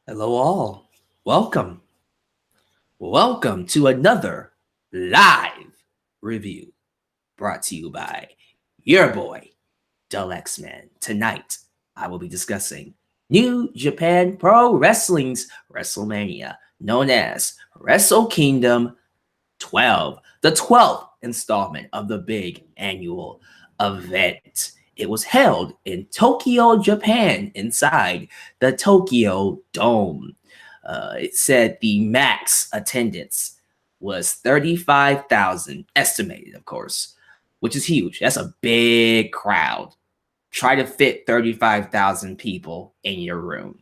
Hello, all. Welcome. Welcome to another live review brought to you by your boy, Dull X-Man. Tonight, I will be discussing New Japan Pro Wrestling's WrestleMania, known as Wrestle Kingdom 12, the 12th installment of the big annual event. It was held in Tokyo, Japan, inside the Tokyo Dome. It said the max attendance was 35,000, estimated, of course, which is huge. That's a big crowd. Try to fit 35,000 people in your room,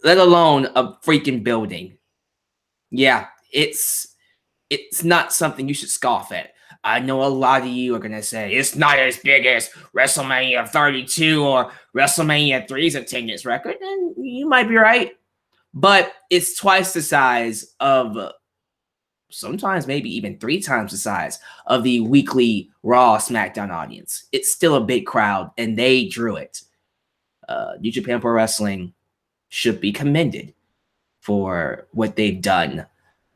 let alone a freaking building. Yeah, it's not something you should scoff at. I know a lot of you are going to say it's not as big as WrestleMania 32 or WrestleMania 3's attendance record, and you might be right. But it's twice the size of, sometimes maybe even 3 times the size of the weekly Raw SmackDown audience. It's still a big crowd, and they drew it. New Japan Pro Wrestling should be commended for what they've done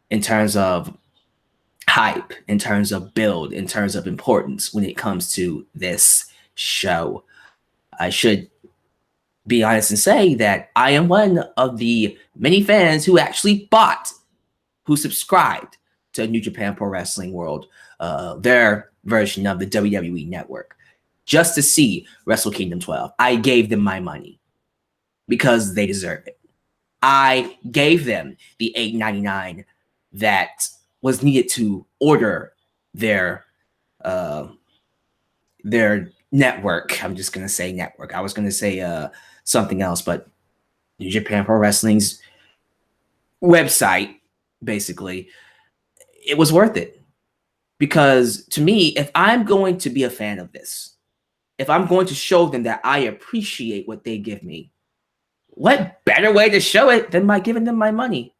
in terms of hype, in terms of build, in terms of importance when it comes to this show. I should be honest and say that I am one of the many fans who actually who subscribed to New Japan Pro Wrestling World, their version of the WWE Network, just to see Wrestle Kingdom 12. I gave them my money because they deserve it. I gave them the $8.99 that was needed to order their network. I'm just gonna say network. I was gonna say something else, but New Japan Pro Wrestling's website, basically, it was worth it. Because to me, if I'm going to be a fan of this, if I'm going to show them that I appreciate what they give me, what better way to show it than by giving them my money?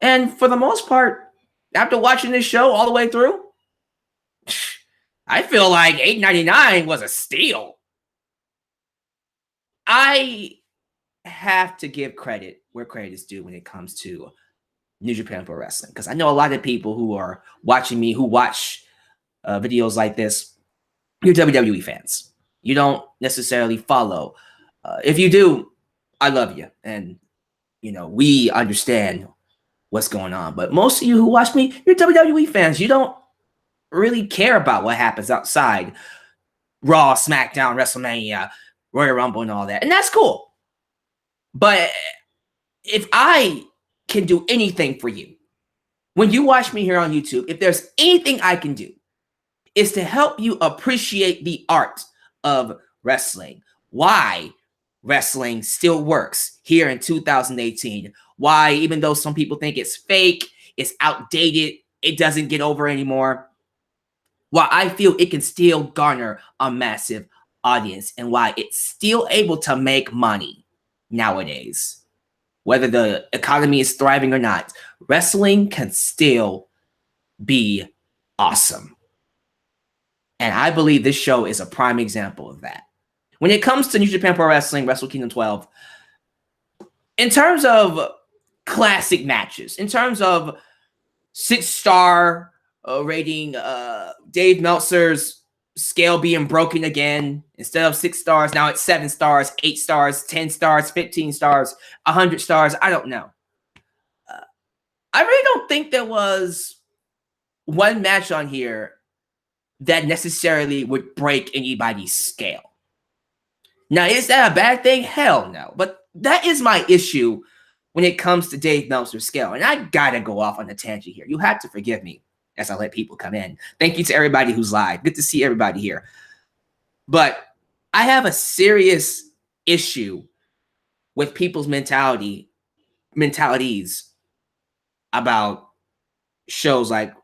And for the most part, after watching this show all the way through, I feel like $8.99 was a steal. I have to give credit where credit is due when it comes to New Japan Pro Wrestling, because I know a lot of people who are watching me, who watch videos like this, you're WWE fans. You don't necessarily follow. If you do, I love you. And, we understand what's going on. But most of you who watch me, you're WWE fans. You don't really care about what happens outside Raw, SmackDown, WrestleMania, Royal Rumble, and all that. And that's cool. But if I can do anything for you, when you watch me here on YouTube, if there's anything I can do, is to help you appreciate the art of wrestling. Why wrestling still works here in 2018. Why, even though some people think it's fake, it's outdated, it doesn't get over anymore, why I feel it can still garner a massive audience, and why it's still able to make money nowadays. Whether the economy is thriving or not, wrestling can still be awesome. And I believe this show is a prime example of that. When it comes to New Japan Pro Wrestling, Wrestle Kingdom 12, in terms of classic matches, in terms of 6-star rating, Dave Meltzer's scale being broken again. Instead of 6 stars, now it's 7 stars, 8 stars, 10 stars, 15 stars, 100 stars. I don't know. I really don't think there was one match on here that necessarily would break anybody's scale. Now, is that a bad thing? Hell no. But that is my issue when it comes to Dave Meltzer's scale. And I gotta go off on a tangent here. You have to forgive me as I let people come in. Thank you to everybody who's live. Good to see everybody here. But I have a serious issue with people's mentalities about shows like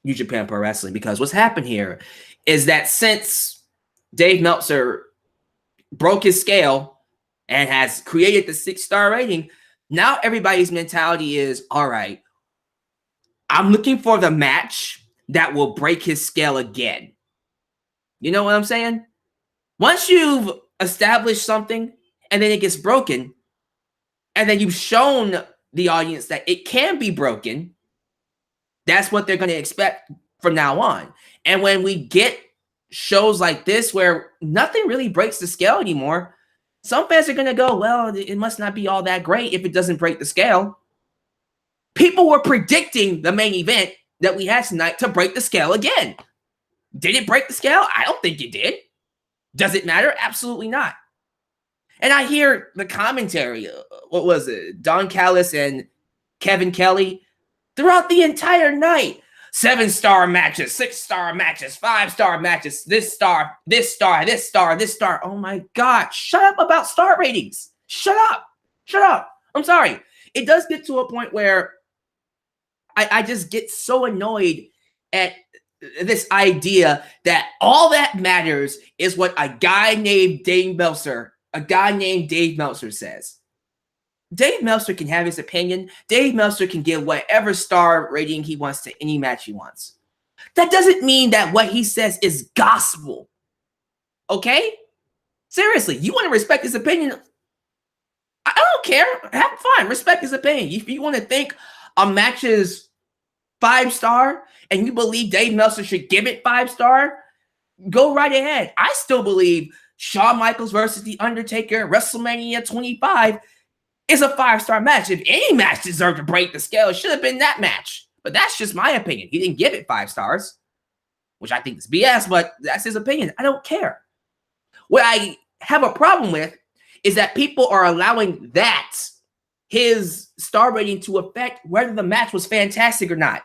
New Japan Pro Wrestling, because what's happened here is that since Dave Meltzer broke his scale and has created the 6-star rating, now everybody's mentality is, all right, I'm looking for the match that will break his scale again. You know what I'm saying? Once you've established something and then it gets broken, and then you've shown the audience that it can be broken, that's what they're going to expect from now on. And when we get shows like this where nothing really breaks the scale anymore, some fans are going to go, well, it must not be all that great if it doesn't break the scale. People were predicting the main event that we had tonight to break the scale again. Did it break the scale? I don't think it did. Does it matter? Absolutely not. And I hear the commentary, what was it? Don Callis and Kevin Kelly throughout the entire night. 7-star matches, 6-star matches, 5-star matches, this star, this star, this star, this star. Oh my God, shut up about star ratings. Shut up. Shut up. I'm sorry. It does get to a point where I just get so annoyed at this idea that all that matters is what a guy named Dave Meltzer says. Dave Meltzer can have his opinion. Dave Meltzer can give whatever star rating he wants to any match he wants. That doesn't mean that what he says is gospel. Okay? Seriously, you want to respect his opinion? I don't care. Have fun. Respect his opinion. If you want to think a match is 5-star and you believe Dave Meltzer should give it 5-star, go right ahead. I still believe Shawn Michaels versus The Undertaker, WrestleMania 25, is a 5-star match. If any match deserved to break the scale, it should have been that match. But that's just my opinion. He didn't give it 5 stars, which I think is BS, but that's his opinion. I don't care. What I have a problem with is that people are allowing that, his star rating, to affect whether the match was fantastic or not.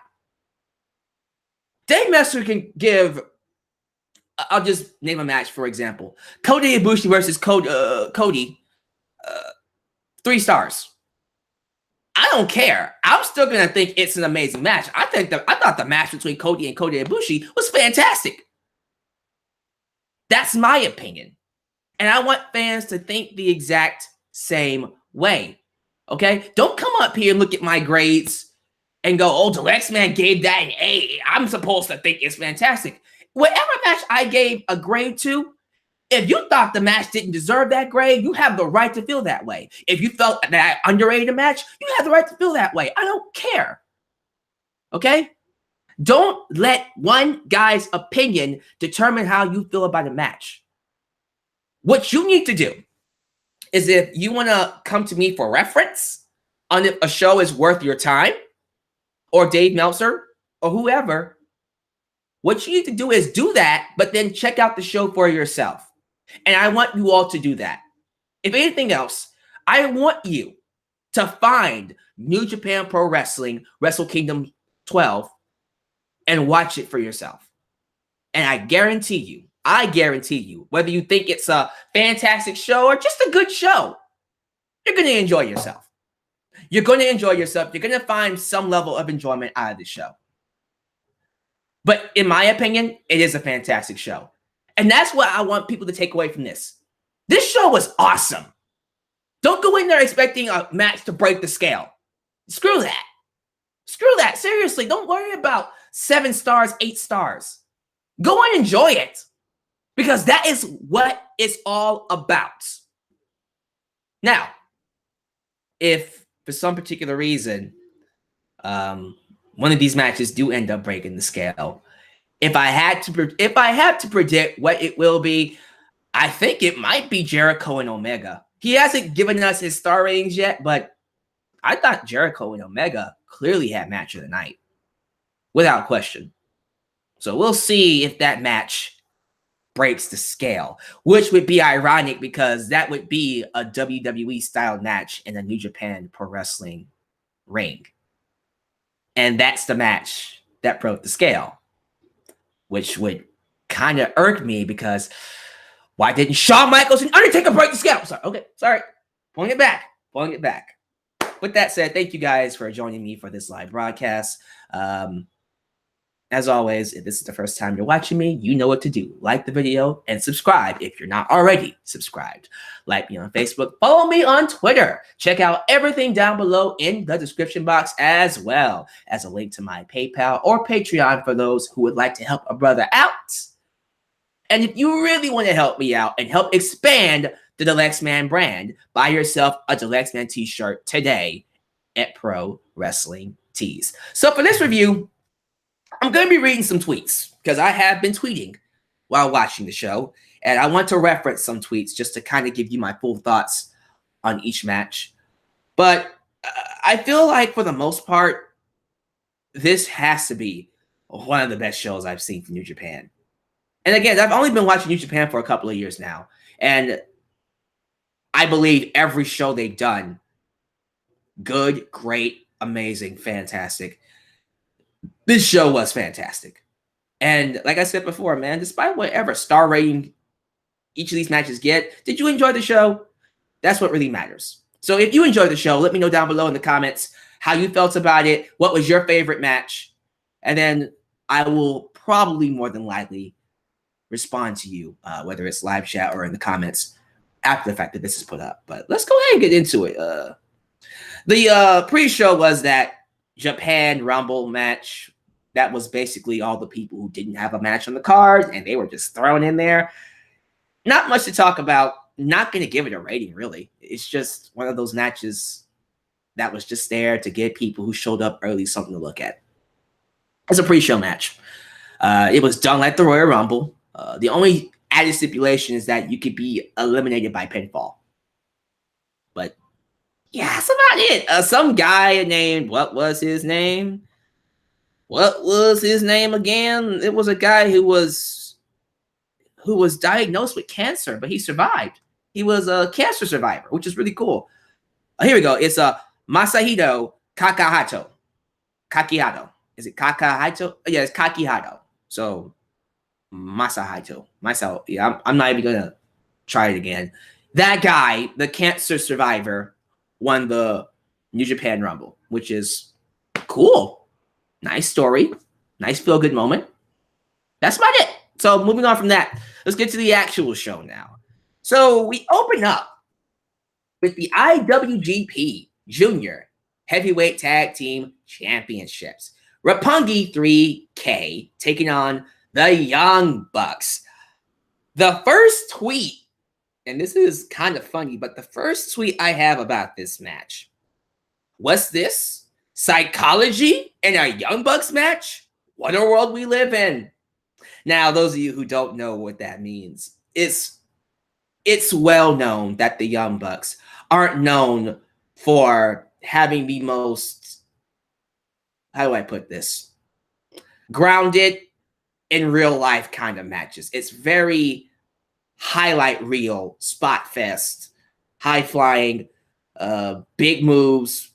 Dave Meltzer can give, I'll just name a match, for example. Kota Ibushi versus Cody, 3 stars. I don't care. I'm still going to think it's an amazing match. I thought the match between Cody and Kota Ibushi was fantastic. That's my opinion. And I want fans to think the exact same way. Okay? Don't come up here and look at my grades and go, oh, the next man gave that an A. I'm supposed to think it's fantastic. Whatever match I gave a grade to, if you thought the match didn't deserve that grade, you have the right to feel that way. If you felt that I underrated a match, you have the right to feel that way. I don't care. Okay? Don't let one guy's opinion determine how you feel about a match. What you need to do is, if you want to come to me for reference on if a show is worth your time, or Dave Meltzer, or whoever, what you need to do is do that, but then check out the show for yourself. And I want you all to do that. If anything else, I want you to find New Japan Pro Wrestling Wrestle Kingdom 12 and watch it for yourself. And I guarantee you, whether you think it's a fantastic show or just a good show, you're going to enjoy yourself. You're going to enjoy yourself. You're going to find some level of enjoyment out of the show. But in my opinion, it is a fantastic show. And that's what I want people to take away from this. This show was awesome. Don't go in there expecting a match to break the scale. Screw that. Screw that. Seriously, don't worry about 7 stars, 8 stars. Go and enjoy it. Because that is what it's all about. Now, if for some particular reason, one of these matches do end up breaking the scale, if I had to predict what it will be, I think it might be Jericho and Omega. He hasn't given us his star ratings yet, but I thought Jericho and Omega clearly had match of the night, without question. So we'll see if that match breaks the scale, which would be ironic because that would be a WWE style match in a New Japan Pro Wrestling ring. And that's the match that broke the scale, which would kind of irk me because why didn't Shawn Michaels and Undertaker break the scale? Sorry. Pulling it back. With that said, thank you guys for joining me for this live broadcast. As always, if this is the first time you're watching me, you know what to do. Like the video and subscribe if you're not already subscribed. Like me on Facebook. Follow me on Twitter. Check out everything down below in the description box, as well as a link to my PayPal or Patreon for those who would like to help a brother out. And if you really want to help me out and help expand the Deluxe Man brand. Buy yourself a Deluxe Man t-shirt today at Pro Wrestling Tees. So for this review, I'm going to be reading some tweets because I have been tweeting while watching the show, and I want to reference some tweets just to kind of give you my full thoughts on each match. But I feel like for the most part, this has to be one of the best shows I've seen from New Japan. And again, I've only been watching New Japan for a couple of years now, and I believe every show they've done, good, great, amazing, fantastic. This show was fantastic. And like I said before, man, despite whatever star rating each of these matches get, did you enjoy the show? That's what really matters. So if you enjoyed the show, let me know down below in the comments how you felt about it. What was your favorite match? And then I will probably more than likely respond to you, whether it's live chat or in the comments after the fact that this is put up. But let's go ahead and get into it. The pre-show was that Japan Rumble match. That was basically all the people who didn't have a match on the card, and they were just thrown in there. Not much to talk about. Not going to give it a rating, really. It's just one of those matches that was just there to give people who showed up early something to look at. It's a pre-show match. It was done like the Royal Rumble. The only added stipulation is that you could be eliminated by pinfall. But yeah, that's about it. Some guy named, what was his name? What was his name again? It was a guy who was diagnosed with cancer, but he survived. He was a cancer survivor, which is really cool. Here we go. It's Masahito Kakihito. Is it Kakihito? Yeah, it's Kakihito. So Masahito. Yeah, I'm not even gonna try it again. That guy, the cancer survivor, won the New Japan Rumble, which is cool. Nice story. Nice feel-good moment. That's about it. So moving on from that, let's get to the actual show now. So we open up with the IWGP Junior Heavyweight Tag Team Championships. Roppongi 3K taking on the Young Bucks. The first tweet, and this is kind of funny, but the first tweet I have about this match, what's this? Psychology in a Young Bucks match? What a world we live in. Now, those of you who don't know what that means, it's well known that the Young Bucks aren't known for having the most, how do I put this, grounded in real life kind of matches. It's very highlight reel, spot fest, high flying, big moves,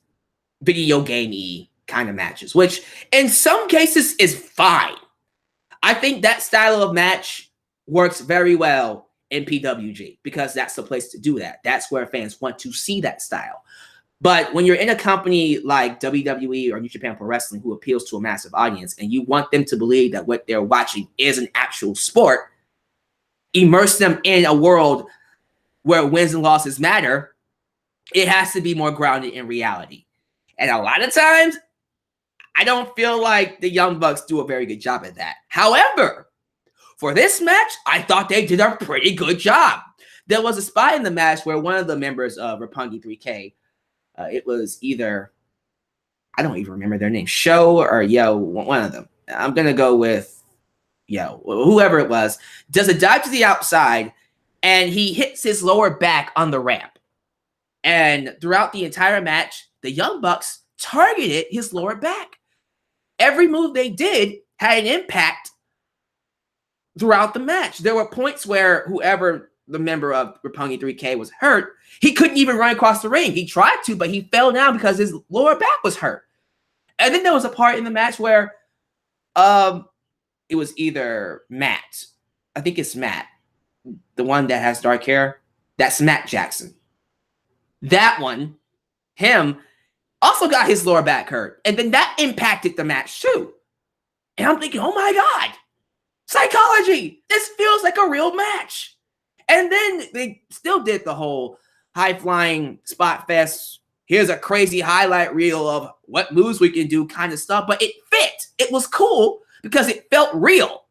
video game-y kind of matches, which in some cases is fine. I think that style of match works very well in PWG because that's the place to do that. That's where fans want to see that style. But when you're in a company like WWE or New Japan Pro Wrestling who appeals to a massive audience and you want them to believe that what they're watching is an actual sport, immerse them in a world where wins and losses matter, it has to be more grounded in reality. And a lot of times, I don't feel like the Young Bucks do a very good job at that. However, for this match, I thought they did a pretty good job. There was a spot in the match where one of the members of Roppongi 3K, it was either, I don't even remember their name, Sho or Yo, one of them. I'm going to go with Yo, whoever it was, does a dive to the outside, and he hits his lower back on the ramp. And throughout the entire match, the Young Bucks targeted his lower back. Every move they did had an impact throughout the match. There were points where whoever the member of Roppongi 3K was hurt, he couldn't even run across the ring. He tried to, but he fell down because his lower back was hurt. And then there was a part in the match where it was either Matt. I think it's Matt, the one that has dark hair. That's Matt Jackson. That one, him, also got his lower back hurt. And then that impacted the match too. And I'm thinking, oh my God, psychology. This feels like a real match. And then they still did the whole high-flying spot fest. Here's a crazy highlight reel of what moves we can do kind of stuff. But it fit. It was cool because it felt real.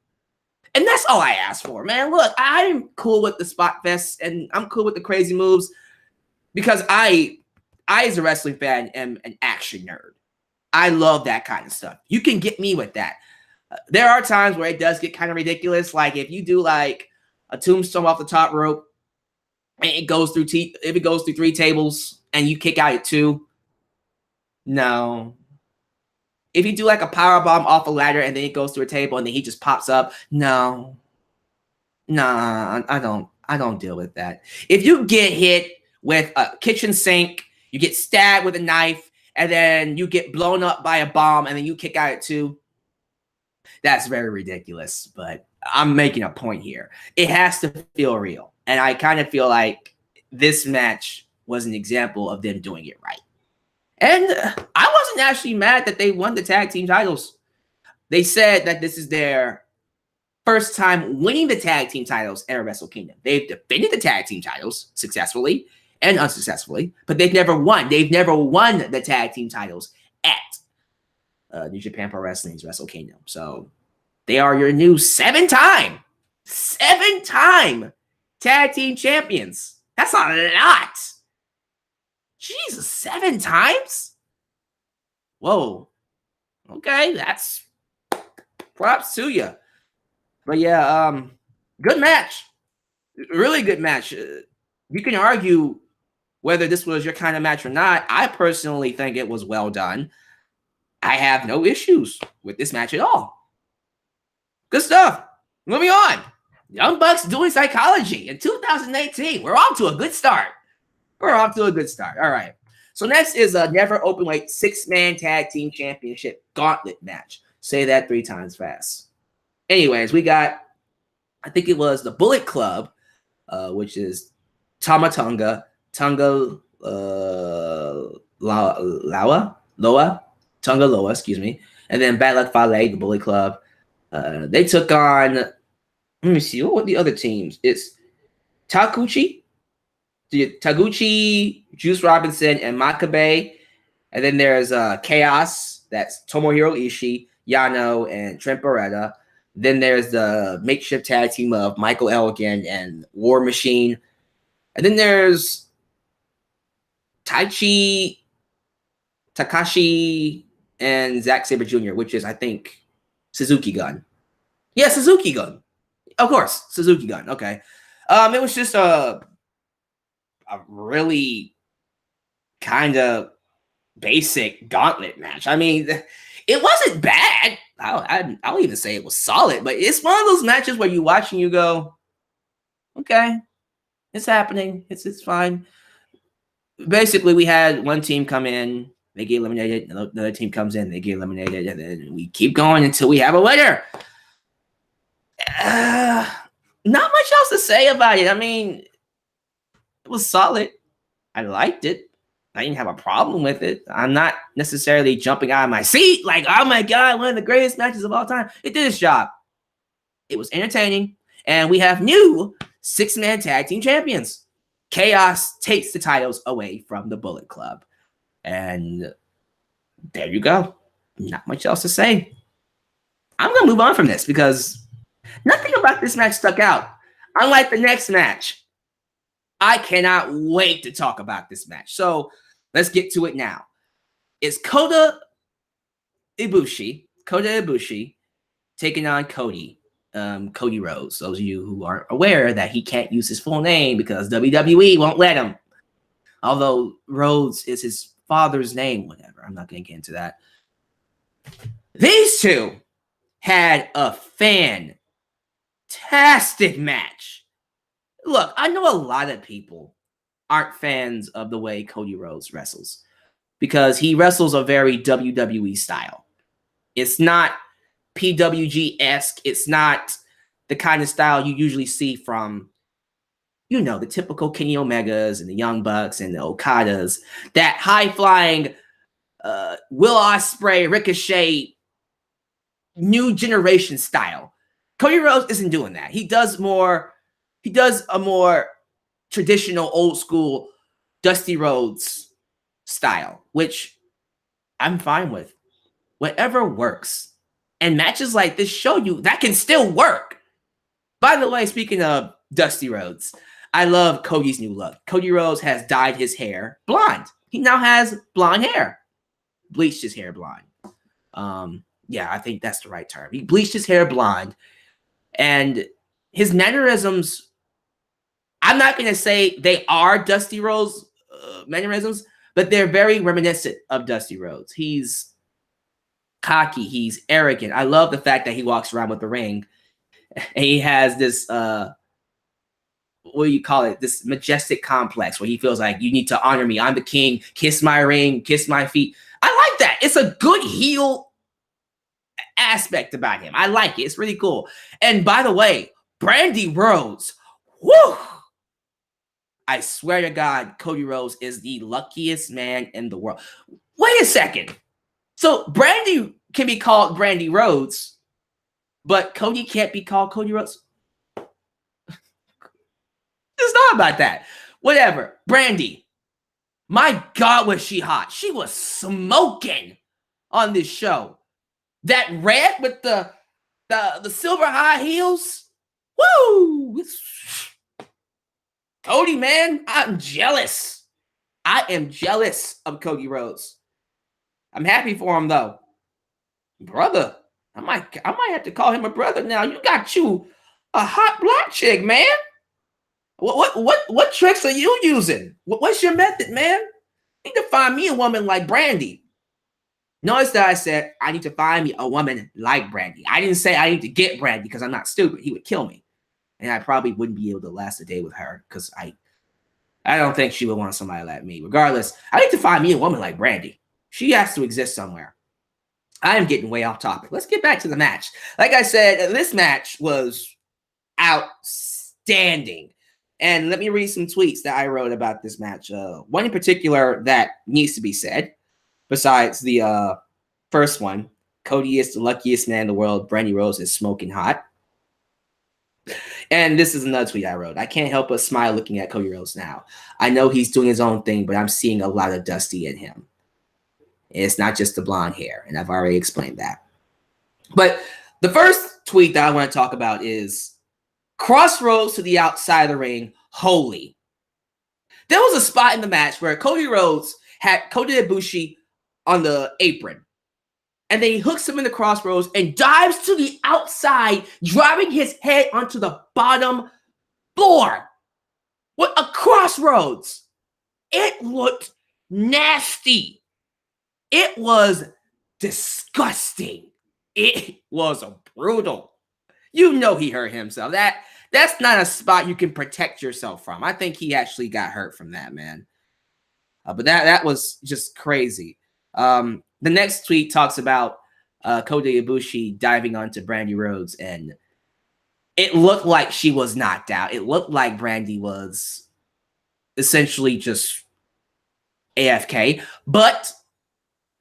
And that's all I ask for, man. Look, I'm cool with the spot fests and I'm cool with the crazy moves because I as a wrestling fan, am an action nerd. I love that kind of stuff. You can get me with that. There are times where it does get kind of ridiculous. Like if you do like a tombstone off the top rope and it goes through if it goes through 3 tables and you kick out at 2, no. If you do like a power bomb off a ladder and then it goes through a table and then he just pops up, no. Nah, I don't deal with that. If you get hit with a kitchen sink, you get stabbed with a knife, and then you get blown up by a bomb and then you kick out at 2, that's very ridiculous. But I'm making a point here. It has to feel real. And I kind of feel like this match was an example of them doing it right. And I wasn't actually mad that they won the tag team titles. They said that this is their first time winning the tag team titles at Wrestle Kingdom. They've defended the tag team titles successfully and unsuccessfully, but they've never won. They've never won the tag team titles at New Japan Pro Wrestling's Wrestle Kingdom. So they are your new 7-time tag team champions. That's a lot. Jesus, 7 times? Whoa. Okay, that's props to you. But yeah, good match. Really good match. You can argue whether this was your kind of match or not. I personally think it was well done. I have no issues with this match at all. Good stuff. Moving on. Young Bucks doing psychology in 2018. We're off to a good start. All right. So next is a never openweight 6-man tag team championship gauntlet match. Say that 3 times fast. Anyways, we got, I think it was the Bullet Club, which is Tama Tonga Loa, excuse me, and then Bad Luck Fale, the Bullet Club. They took on, let me see, what were the other teams? It's Taguchi, Juice Robinson, and Makabe. And then there's Chaos, that's Tomohiro Ishii, Yano, and Trent Beretta. Then there's the makeshift tag team of Michael Elgin and War Machine. And then there's Takashi, and Zack Sabre Jr., which is, I think, Suzuki Gun. Yeah, Suzuki Gun. Of course, Suzuki Gun. Okay. It was just a really kind of basic gauntlet match. I mean, it wasn't bad. I'll even say it was solid, but it's one of those matches where you watch and you go, okay, it's happening. It's fine. Basically, we had one team come in, they get eliminated. Another team comes in, they get eliminated, and then we keep going until we have a winner. Not much else to say about it. I mean, it was solid. I liked it. I didn't have a problem with it. I'm not necessarily jumping out of my seat like, oh my God, one of the greatest matches of all time. It did its job. It was entertaining. And we have new 6-man tag team champions. Chaos takes the titles away from the Bullet Club. And there you go. Not much else to say. I'm going to move on from this because nothing about this match stuck out. Unlike the next match. I cannot wait to talk about this match. So let's get to it now. It's Kota Ibushi taking on Cody Rhodes. Those of you who aren't aware that he can't use his full name because WWE won't let him. Although Rhodes is his father's name, whatever. I'm not going to get into that. These two had a fantastic match. Look, I know a lot of people aren't fans of the way Cody Rhodes wrestles because he wrestles a very WWE style. It's not PWG-esque. It's not the kind of style you usually see from, you know, the typical Kenny Omegas and the Young Bucks and the Okadas. That high-flying Will Ospreay, Ricochet, new generation style. Cody Rhodes isn't doing that. He does a more traditional, old school, Dusty Rhodes style, which I'm fine with. Whatever works. And matches like this show you that can still work. By the way, speaking of Dusty Rhodes, I love Cody's new look. Cody Rhodes has dyed his hair blonde. He now has blonde hair. Bleached his hair blonde. Yeah, I think that's the right term. He bleached his hair blonde. And his mannerisms, I'm not going to say they are Dusty Rhodes' mannerisms, but they're very reminiscent of Dusty Rhodes. He's cocky. He's arrogant. I love the fact that he walks around with the ring. And he has this, what do you call it? This majestic complex where he feels like, you need to honor me. I'm the king. Kiss my ring. Kiss my feet. I like that. It's a good heel aspect about him. I like it. It's really cool. And by the way, Brandy Rhodes, whoo! I swear to God, Cody Rhodes is the luckiest man in the world. Wait a second. So Brandy can be called Brandy Rhodes, but Cody can't be called Cody Rhodes? It's not about that. Whatever. Brandy. My God, was she hot. She was smoking on this show. That red with the silver high heels. Woo! Cody, man, I'm jealous. I am jealous of Cody Rhodes. I'm happy for him, though. Brother, I might have to call him a brother now. You got you a hot black chick, man. What tricks are you using? What's your method, man? You need to find me a woman like Brandy. Notice that I said I need to find me a woman like Brandy. I didn't say I need to get Brandy because I'm not stupid. He would kill me. And I probably wouldn't be able to last a day with her because I don't think she would want somebody like me. Regardless, I need to find me a woman like Brandy. She has to exist somewhere. I am getting way off topic. Let's get back to the match. Like I said, this match was outstanding. And let me read some tweets that I wrote about this match. One in particular that needs to be said, besides the first one. Cody is the luckiest man in the world. Brandy Rhodes is smoking hot. And this is another tweet I wrote. I can't help but smile looking at Cody Rhodes now. I know he's doing his own thing, but I'm seeing a lot of Dusty in him. And it's not just the blonde hair, and I've already explained that. But the first tweet that I want to talk about is Crossroads to the outside of the ring, holy. There was a spot in the match where Cody Rhodes had Kota Ibushi on the apron. And then he hooks him in the crossroads and dives to the outside, driving his head onto the bottom floor. What a crossroads. It looked nasty. It was disgusting. It was brutal. You know he hurt himself. That's not a spot you can protect yourself from. I think he actually got hurt from that, man. But that was just crazy. The next tweet talks about Kota Ibushi diving onto Brandy Rhodes, and it looked like she was knocked out. It looked like Brandy was essentially just AFK, but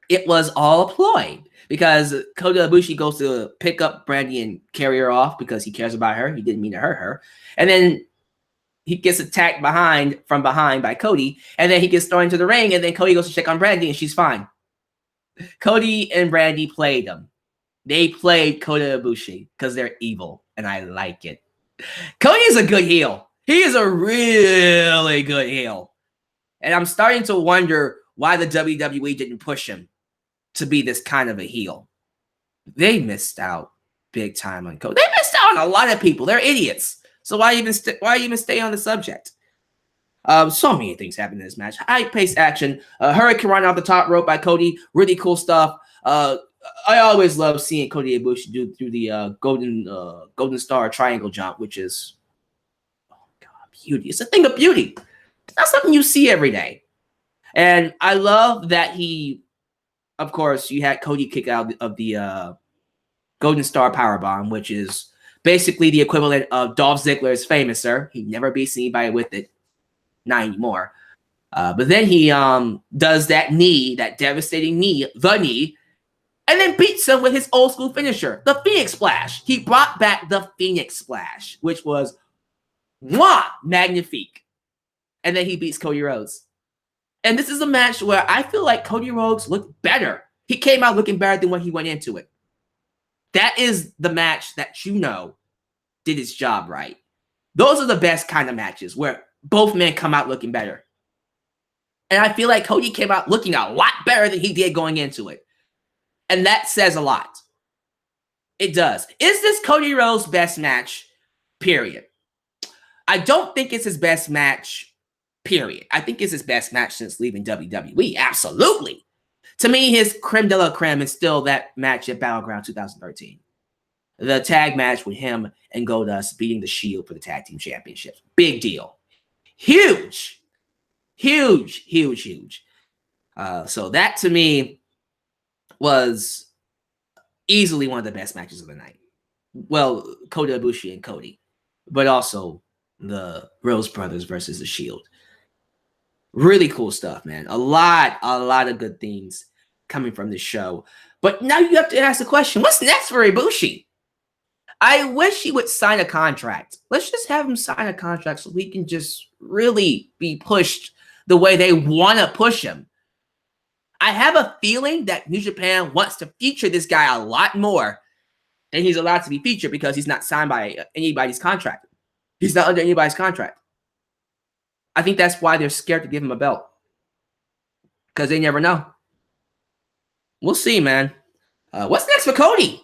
it was all a ploy because Kota Ibushi goes to pick up Brandy and carry her off because he cares about her. He didn't mean to hurt her. And then he gets attacked from behind by Cody, and then he gets thrown into the ring, and then Cody goes to check on Brandy, and she's fine. Cody and Brandy played them. They played Kota Ibushi because they're evil, and I like it. Cody is a good heel. He is a really good heel. And I'm starting to wonder why the WWE didn't push him to be this kind of a heel. They missed out big time on Cody. They missed out on a lot of people. They're idiots. So why even stay on the subject? So many things happened in this match. High-paced action. Hurricane run off the top rope by Cody. Really cool stuff. I always love seeing Kota Ibushi do the golden star triangle jump, which is, oh God, beauty. It's a thing of beauty. It's not something you see every day. And I love that of course, you had Cody kick out of the golden star powerbomb, which is basically the equivalent of Dolph Ziggler's famous, sir. He never beats anybody with it. Not anymore. But then he does that knee, that devastating knee, and then beats him with his old school finisher, the Phoenix Splash. He brought back the Phoenix Splash, which was magnifique. And then he beats Cody Rhodes. And this is a match where I feel like Cody Rhodes looked better. He came out looking better than when he went into it. That is the match that did its job right. Those are the best kind of matches where both men come out looking better. And I feel like Cody came out looking a lot better than he did going into it. And that says a lot. It does. Is this Cody Rhodes' best match? Period. I don't think it's his best match. Period. I think it's his best match since leaving WWE. Absolutely. To me, his creme de la creme is still that match at Battleground 2013. The tag match with him and Goldust beating the Shield for the tag team championships. Big deal. Huge. Huge, huge, huge. So that to me was easily one of the best matches of the night. Well, Kota Ibushi and Cody, but also the Rose Brothers versus the Shield. Really cool stuff, man. A lot of good things coming from this show. But now you have to ask the question, what's next for Ibushi? I wish he would sign a contract. Let's just have him sign a contract so we can just really be pushed the way they want to push him. I have a feeling that New Japan wants to feature this guy a lot more than he's allowed to be featured because he's not signed by anybody's contract. He's not under anybody's contract. I think that's why they're scared to give him a belt. Because they never know. We'll see, man. What's next for Cody?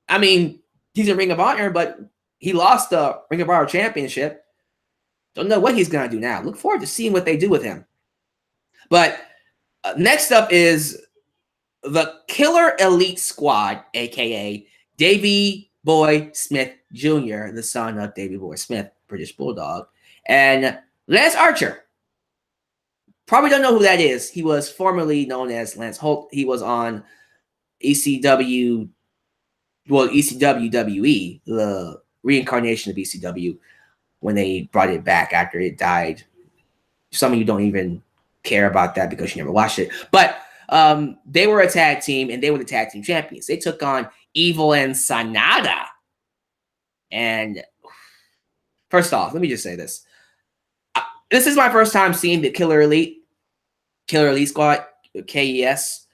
I mean, he's in Ring of Honor, but he lost the Ring of Honor championship. Don't know what he's going to do now. Look forward to seeing what they do with him. But next up is the Killer Elite Squad, a.k.a. Davey Boy Smith Jr., the son of Davey Boy Smith, British Bulldog, and Lance Archer. Probably don't know who that is. He was formerly known as Lance Holt. He was on ECW, well, ECWWE, the reincarnation of ECW, when they brought it back after it died. Some of you don't even care about that because you never watched it. But they were a tag team, and they were the tag team champions. They took on Evil and Sanada. And first off, let me just say this. This is my first time seeing the Killer Elite Squad, KES.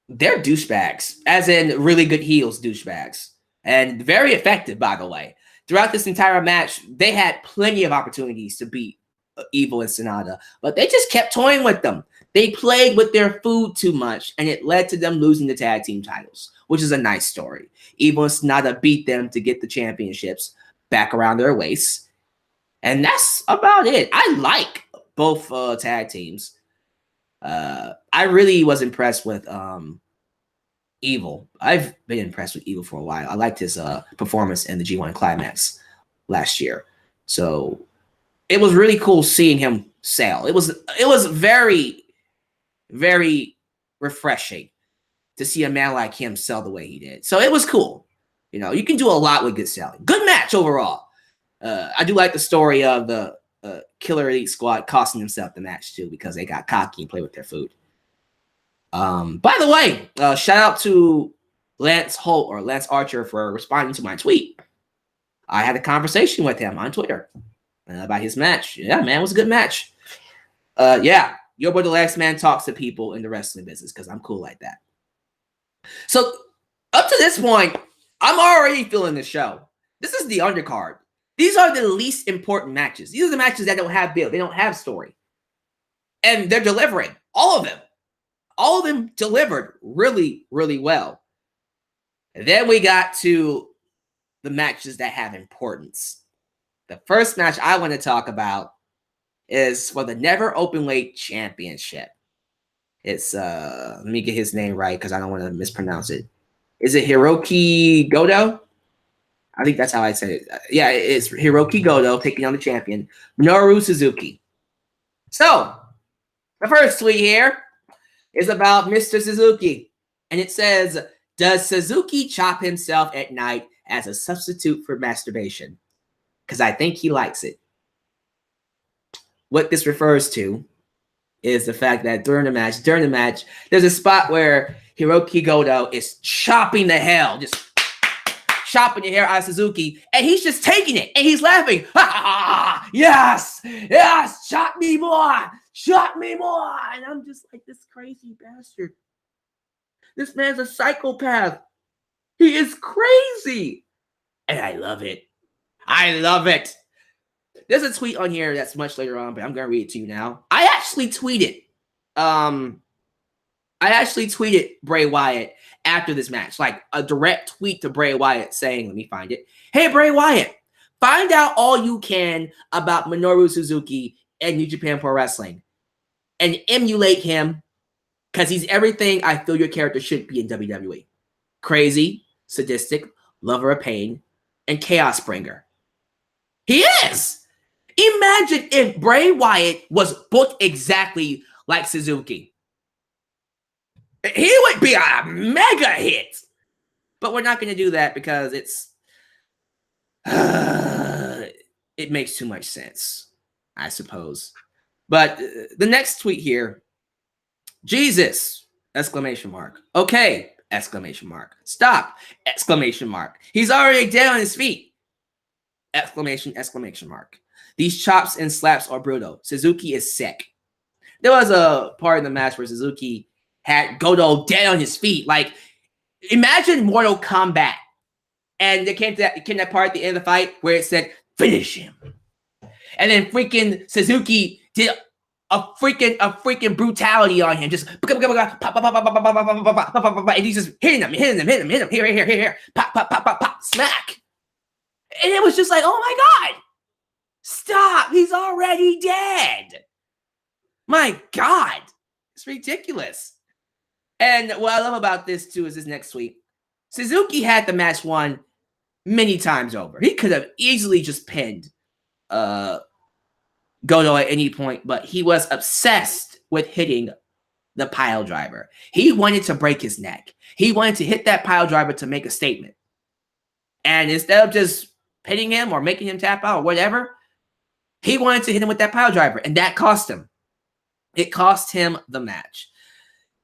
They're douchebags, as in really good heels douchebags. And very effective, by the way. Throughout this entire match, they had plenty of opportunities to beat Evil and Sanada, but they just kept toying with them. They played with their food too much, and it led to them losing the tag team titles, which is a nice story. Evil and Sanada beat them to get the championships back around their waists. And that's about it. I like both tag teams. I really was impressed with Evil. I've been impressed with Evil for a while. I liked his performance in the G1 Climax last year. So it was really cool seeing him sell. It was very, very refreshing to see a man like him sell the way he did. So it was cool. You know, you can do a lot with good selling. Good match overall. I do like the story of the Killer Elite Squad costing himself the match too because they got cocky and played with their food. By the way, shout out to Lance Holt or Lance Archer for responding to my tweet. I had a conversation with him on Twitter about his match. Yeah, man, it was a good match. Yeah, your boy the last man talks to people in the wrestling business because I'm cool like that. So up to this point, I'm already feeling the show. This is the undercard. These are the least important matches. These are the matches that don't have build. They don't have story. And they're delivering. All of them. All of them delivered really, really well. And then we got to the matches that have importance. The first match I want to talk about is for the Never Openweight Championship. It's, let me get his name right because I don't want to mispronounce it. Is it Hiroki Goto? I think that's how I say it. Yeah, it's Hiroki Goto taking on the champion, Minoru Suzuki. So, the first tweet here is about Mr. Suzuki. And it says, does Suzuki chop himself at night as a substitute for masturbation? Because I think he likes it. What this refers to is the fact that during the match, there's a spot where Hiroki Goto is chopping the hell, just chopping the hair out of Suzuki, and he's just taking it, and he's laughing. Ah, yes, yes, chop me more, chop me more. And I'm just like, this crazy bastard. This man's a psychopath. He is crazy. And I love it. I love it. There's a tweet on here that's much later on, but I'm going to read it to you now. I actually tweeted Bray Wyatt after this match, like a direct tweet to Bray Wyatt saying, let me find it. Hey, Bray Wyatt, find out all you can about Minoru Suzuki and New Japan Pro Wrestling and emulate him because he's everything I feel your character should be in WWE. Crazy, sadistic, lover of pain, and chaos bringer. He is! Imagine if Bray Wyatt was booked exactly like Suzuki. He would be a mega hit. But we're not going to do that because it makes too much sense, I suppose. But the next tweet here, Jesus, exclamation mark. Okay, exclamation mark. Stop, exclamation mark. He's already dead on his feet. Exclamation, exclamation mark. These chops and slaps are brutal. Suzuki is sick. There was a part in the match where Suzuki had Goto dead on his feet. Like, imagine Mortal Kombat. And there came that part at the end of the fight where it said, finish him. And then freaking Suzuki did a freaking brutality on him. Just pop, and he's just hitting him, here, pop, smack. And it was just like, oh my God. Stop! He's already dead. My God, it's ridiculous. And what I love about this too is this next tweet. Suzuki had the match won many times over. He could have easily just pinned Goto at any point, but he was obsessed with hitting the pile driver. He wanted to break his neck. He wanted to hit that pile driver to make a statement. And instead of just pinning him or making him tap out or whatever, he wanted to hit him with that pile driver, and that cost him. It cost him the match.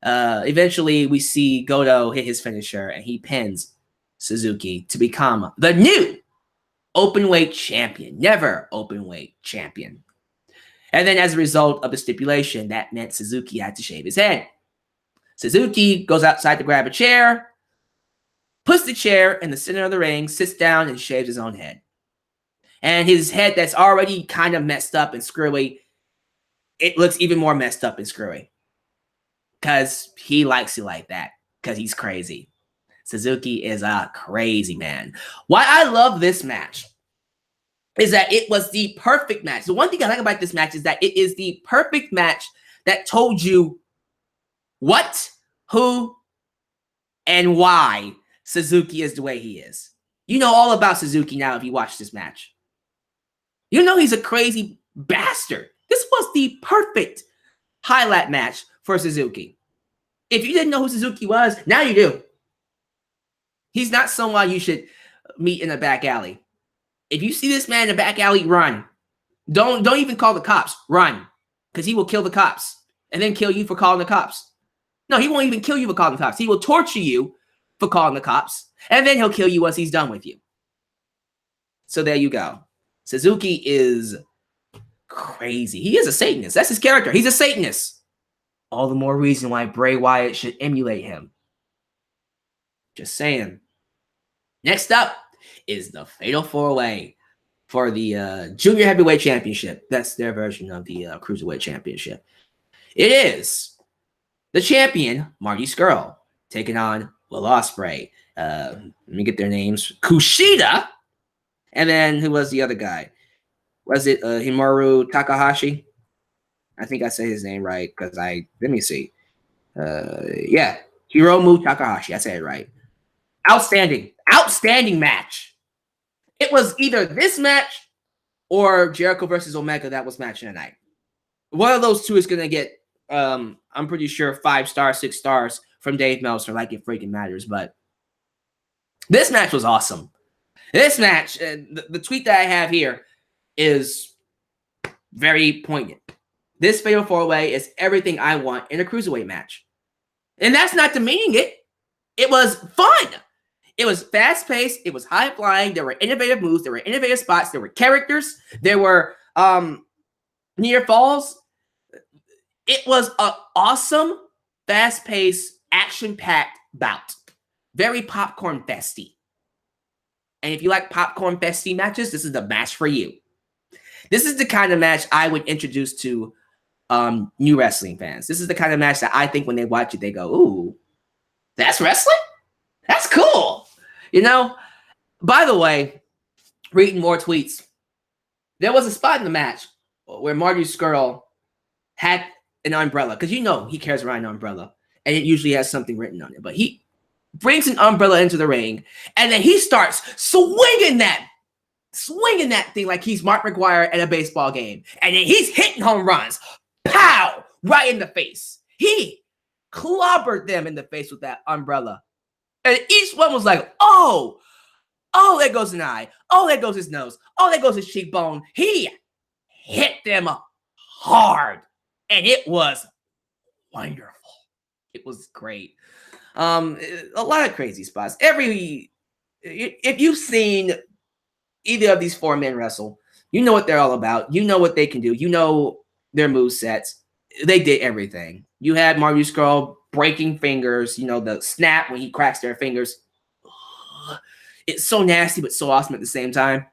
Eventually, we see Goto hit his finisher, and he pins Suzuki to become the new Openweight champion. Never Openweight champion. And then as a result of the stipulation, that meant Suzuki had to shave his head. Suzuki goes outside to grab a chair, puts the chair in the center of the ring, sits down, and shaves his own head. And his head that's already kind of messed up and screwy, it looks even more messed up and screwy. Because he likes it like that. Because he's crazy. Suzuki is a crazy man. Why I love this match is that it was the perfect match. The one thing I like about this match is that it is the perfect match that told you what, who, and why Suzuki is the way he is. You know all about Suzuki now if you watch this match. You know he's a crazy bastard. This was the perfect highlight match for Suzuki. If you didn't know who Suzuki was, now you do. He's not someone you should meet in a back alley. If you see this man in a back alley, run. Don't even call the cops. Run. Because he will kill the cops. And then kill you for calling the cops. No, he won't even kill you for calling the cops. He will torture you for calling the cops. And then he'll kill you once he's done with you. So there you go. Suzuki is crazy. He is a Satanist. That's his character. He's a Satanist. All the more reason why Bray Wyatt should emulate him. Just saying. Next up is the Fatal 4-Way for the Junior Heavyweight Championship. That's their version of the Cruiserweight Championship. It is the champion, Marty Scurll, taking on Will Ospreay. Let me get their names. Kushida. And then who was the other guy? Was it Himuro Takahashi? I think I say his name right because let me see. Yeah, Hiromu Takahashi. I said it right. Outstanding match. It was either this match or Jericho versus Omega that was match of the night. One of those two is going to get, I'm pretty sure, 5 stars, 6 stars from Dave Meltzer, like it freaking matters. But this match was awesome. This match, the tweet that I have here is very poignant. This Fatal 4-Way is everything I want in a Cruiserweight match. And that's not demeaning it. It was fun. It was fast-paced. It was high-flying. There were innovative moves. There were innovative spots. There were characters. There were near falls. It was an awesome, fast-paced, action-packed bout. Very popcorn-festy. And if you like popcorn bestie matches, this is the match for you. This is the kind of match I would introduce to new wrestling fans. This is the kind of match that I think when they watch it, they go, ooh, that's wrestling? That's cool. You know? By the way, reading more tweets, there was a spot in the match where Marty Scurll had an umbrella, because you know he carries around an umbrella, and it usually has something written on it. But he brings an umbrella into the ring, and then he starts swinging that thing like he's Mark McGuire at a baseball game. And then he's hitting home runs. Pow! Right in the face. He clobbered them in the face with that umbrella. And each one was like, oh, there goes an eye. Oh, there goes his nose. Oh, there goes his cheekbone. He hit them hard. And it was wonderful. It was great. A lot of crazy spots. If you've seen either of these four men wrestle, you know what they're all about. You know what they can do. You know their move sets. They did everything. You had Marty Scurll breaking fingers, you know, the snap when he cracks their fingers. It's so nasty, but so awesome at the same time.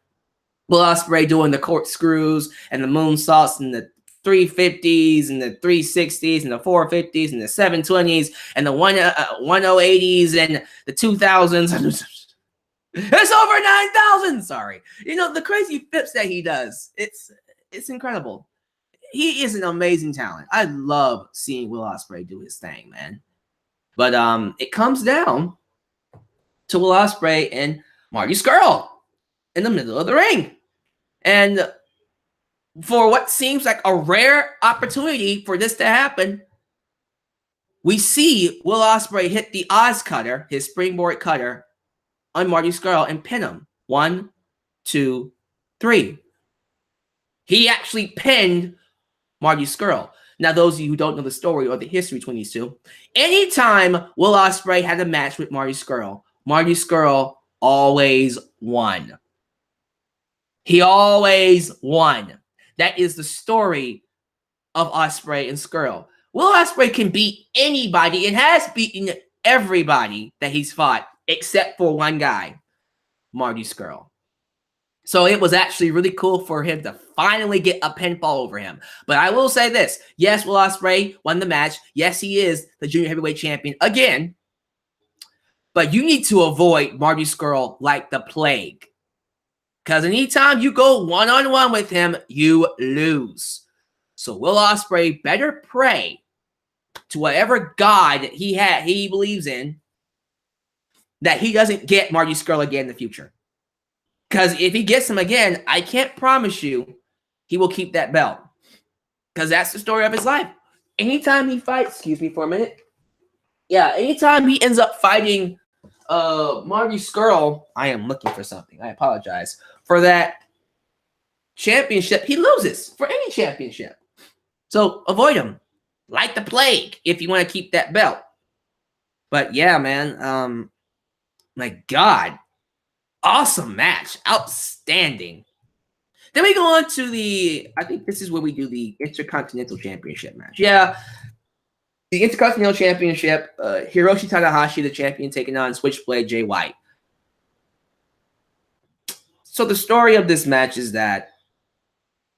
Will Ospreay doing the corkscrews and the moonsaults and the 350s and the 360s and the 450s and the 720s and the 1080s and the 2000s. It's over 9,000. Sorry. You know, the crazy flips that he does. It's incredible. He is an amazing talent. I love seeing Will Ospreay do his thing, man. But it comes down to Will Ospreay and Marty Scurll in the middle of the ring. And for what seems like a rare opportunity for this to happen, we see Will Ospreay hit the Oz cutter, his springboard cutter, on Marty Scurll and pin him. 1, 2, 3. He actually pinned Marty Scurll. Now, those of you who don't know the story or the history between these two, anytime Will Ospreay had a match with Marty Scurll always won. He always won. That is the story of Ospreay and Scurll. Will Ospreay can beat anybody and has beaten everybody that he's fought except for one guy, Marty Scurll. So it was actually really cool for him to finally get a pinfall over him. But I will say this. Yes, Will Ospreay won the match. Yes, he is the junior heavyweight champion again. But you need to avoid Marty Scurll like the plague. Because anytime you go one-on-one with him, you lose. So Will Ospreay better pray to whatever God he believes in that he doesn't get Marty Scurll again in the future. Because if he gets him again, I can't promise you he will keep that belt. Because that's the story of his life. Anytime he fights, excuse me for a minute. Yeah, anytime he ends up fighting Marty Scurll, I am looking for something. I apologize. For that championship, he loses for any championship. So avoid him like the plague if you want to keep that belt. But yeah, man. My God. Awesome match. Outstanding. Then we go on to I think this is where we do the Intercontinental Championship match. Yeah. The Intercontinental Championship, Hiroshi Tanahashi, the champion, taking on Switchblade Jay White. So the story of this match is that,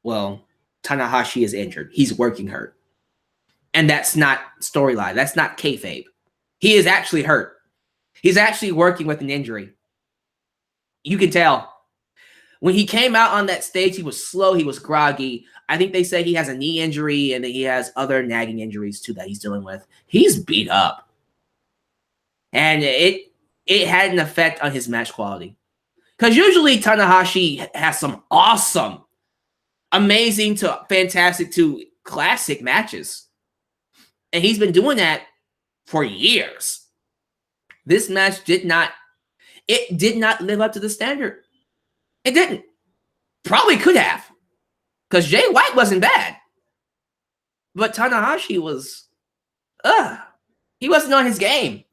well, Tanahashi is injured. He's working hurt. And that's not storyline. That's not kayfabe. He is actually hurt. He's actually working with an injury. You can tell. When he came out on that stage, he was slow. He was groggy. I think they say he has a knee injury and that he has other nagging injuries too that he's dealing with. He's beat up. And it had an effect on his match quality. Because usually Tanahashi has some awesome, amazing to fantastic to classic matches. And he's been doing that for years. This match did not live up to the standard. It didn't. Probably could have. Because Jay White wasn't bad. But Tanahashi was, he wasn't on his game.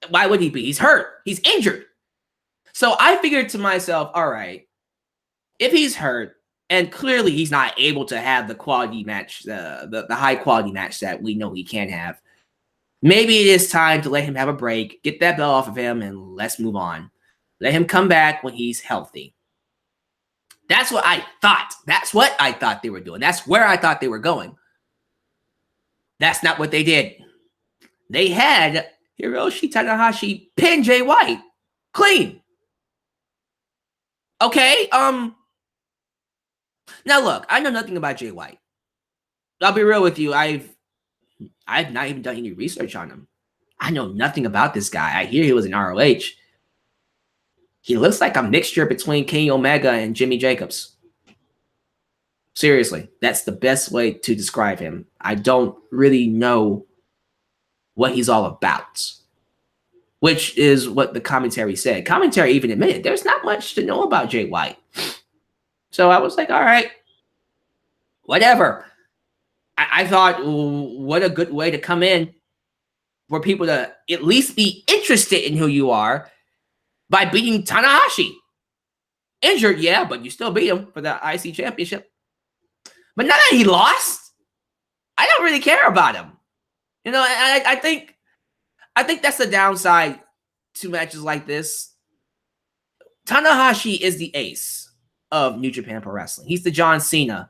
Why would he be? He's hurt. He's injured. So I figured to myself, all right, if he's hurt, and clearly he's not able to have the quality match, the high quality match that we know he can have, maybe it is time to let him have a break, get that belt off of him, and let's move on. Let him come back when he's healthy. That's what I thought. That's what I thought they were doing. That's where I thought they were going. That's not what they did. They had Hiroshi Tanahashi pin Jay White. Clean. Okay, now look, I know nothing about Jay White. I'll be real with you. I've not even done any research on him. I know nothing about this guy. I hear he was in ROH. He looks like a mixture between Kenny Omega and Jimmy Jacobs. Seriously, that's the best way to describe him. I don't really know what he's all about, which is what the commentary said. Commentary even admitted there's not much to know about Jay White. So I was like, all right, whatever. I thought, what a good way to come in for people to at least be interested in who you are by beating Tanahashi. Injured, yeah, but you still beat him for the IC championship. But now that he lost, I don't really care about him. You know, I think that's the downside to matches like this. Tanahashi is the ace of New Japan Pro Wrestling. He's the John Cena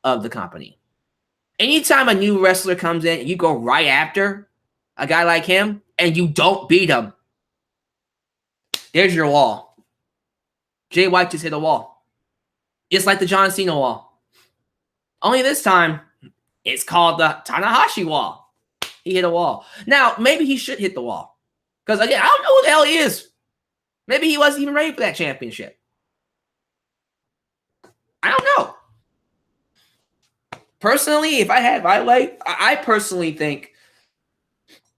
of the company. Anytime a new wrestler comes in and you go right after a guy like him and you don't beat him, there's your wall. Jay White just hit a wall. It's like the John Cena wall. Only this time, it's called the Tanahashi wall. He hit a wall. Now, maybe he should hit the wall. Because, again, I don't know who the hell he is. Maybe he wasn't even ready for that championship. I don't know. Personally, if I had my way, I personally think,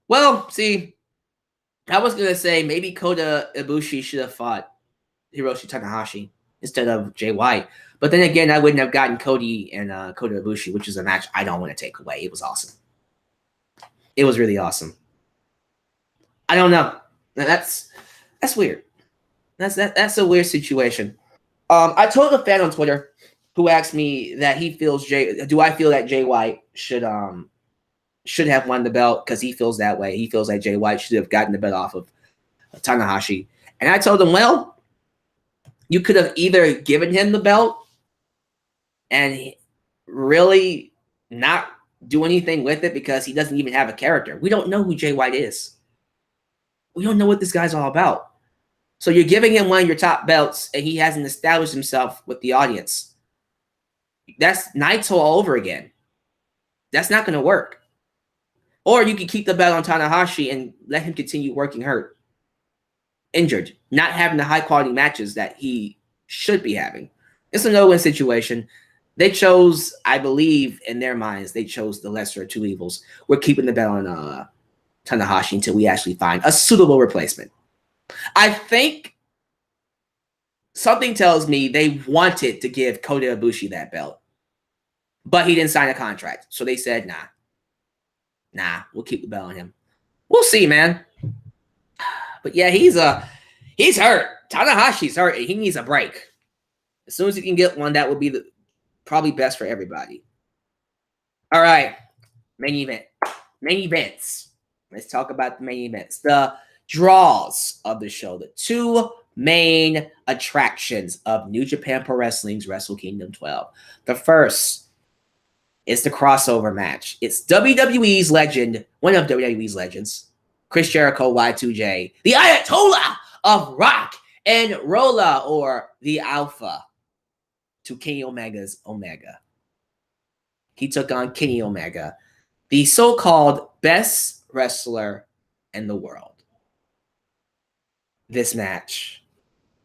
well, see, I was going to say maybe Kota Ibushi should have fought Hiroshi Tanahashi instead of Jay White. But then again, I wouldn't have gotten Cody and Kota Ibushi, which is a match I don't want to take away. It was awesome. It was really awesome. I don't know. That's weird. That's a weird situation. I told a fan on Twitter who asked me that he feels do I feel that Jay White should have won the belt because he feels that way. He feels like Jay White should have gotten the belt off of Tanahashi. And I told him, well, you could have either given him the belt and really not do anything with it because he doesn't even have a character. We don't know who Jay White is. We don't know what this guy's all about. So you're giving him one of your top belts and he hasn't established himself with the audience. That's Naito all over again. That's not going to work. Or you can keep the belt on Tanahashi and let him continue working hurt. Injured. Not having the high-quality matches that he should be having. It's a no-win situation. They chose, I believe, in their minds, they chose the lesser of two evils. We're keeping the belt on Tanahashi until we actually find a suitable replacement. I think something tells me they wanted to give Kota Ibushi that belt, but he didn't sign a contract. So they said, nah, we'll keep the belt on him. We'll see, man. But yeah, he's hurt. Tanahashi's hurt, and he needs a break. As soon as he can get one, that would be probably best for everybody. All right, main event. Main events. Let's talk about the main events. The draws of the show. The two main attractions of New Japan Pro Wrestling's Wrestle Kingdom 12. The first is the crossover match. It's WWE's legend, one of WWE's legends, Chris Jericho, Y2J, the Ayatollah of Rock and Rolla, or the Alpha, to Kenny Omega's Omega. He took on Kenny Omega, the so-called best wrestler in the world. This match,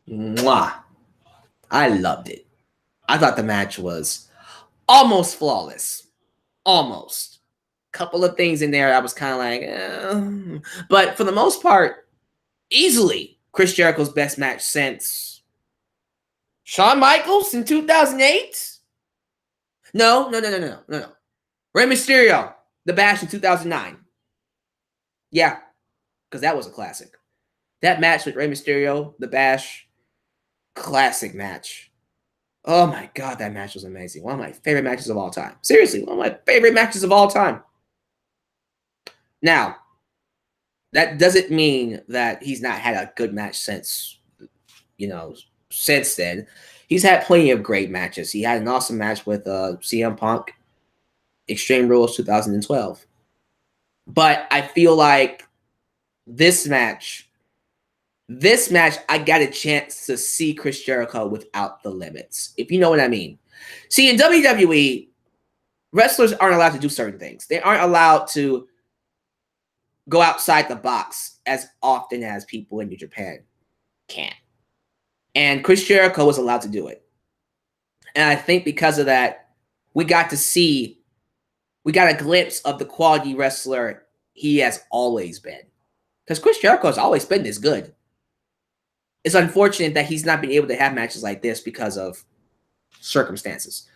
mwah, I loved it. I thought the match was almost flawless. Almost. Couple of things in there I was kind of like, but for the most part, easily Chris Jericho's best match since Shawn Michaels in 2008? No. Rey Mysterio, The Bash in 2009. Yeah, because that was a classic. That match with Rey Mysterio, The Bash, classic match. Oh my God, that match was amazing. One of my favorite matches of all time. Seriously, one of my favorite matches of all time. Now, that doesn't mean that he's not had a good match since since then. He's had plenty of great matches. He had an awesome match with CM Punk, Extreme Rules 2012. But I feel like this match, I got a chance to see Chris Jericho without the limits, if you know what I mean. See, in WWE, wrestlers aren't allowed to do certain things. They aren't allowed to go outside the box as often as people in New Japan can. And Chris Jericho was allowed to do it. And I think because of that, we got a glimpse of the quality wrestler he has always been. Because Chris Jericho has always been this good. It's unfortunate that he's not been able to have matches like this because of circumstances.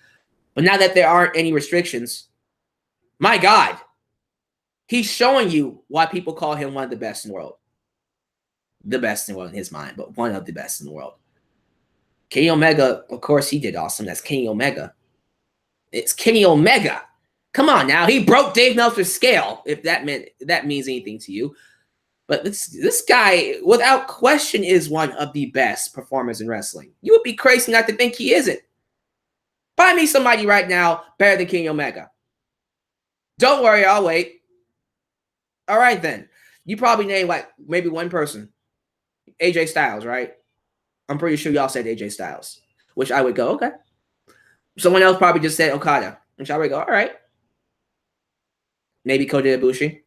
But now that there aren't any restrictions, my God, he's showing you why people call him one of the best in the world. The best in the world in his mind, but one of the best in the world. Kenny Omega, of course, he did awesome. That's Kenny Omega. It's Kenny Omega. Come on now. He broke Dave Meltzer's scale, if that means anything to you. But this guy, without question, is one of the best performers in wrestling. You would be crazy not to think he isn't. Find me somebody right now better than Kenny Omega. Don't worry, I'll wait. All right, then. You probably named like maybe one person. AJ Styles, right? I'm pretty sure y'all said AJ Styles, which I would go, okay. Someone else probably just said Okada, which I would go, all right. Maybe Cody Ibushi.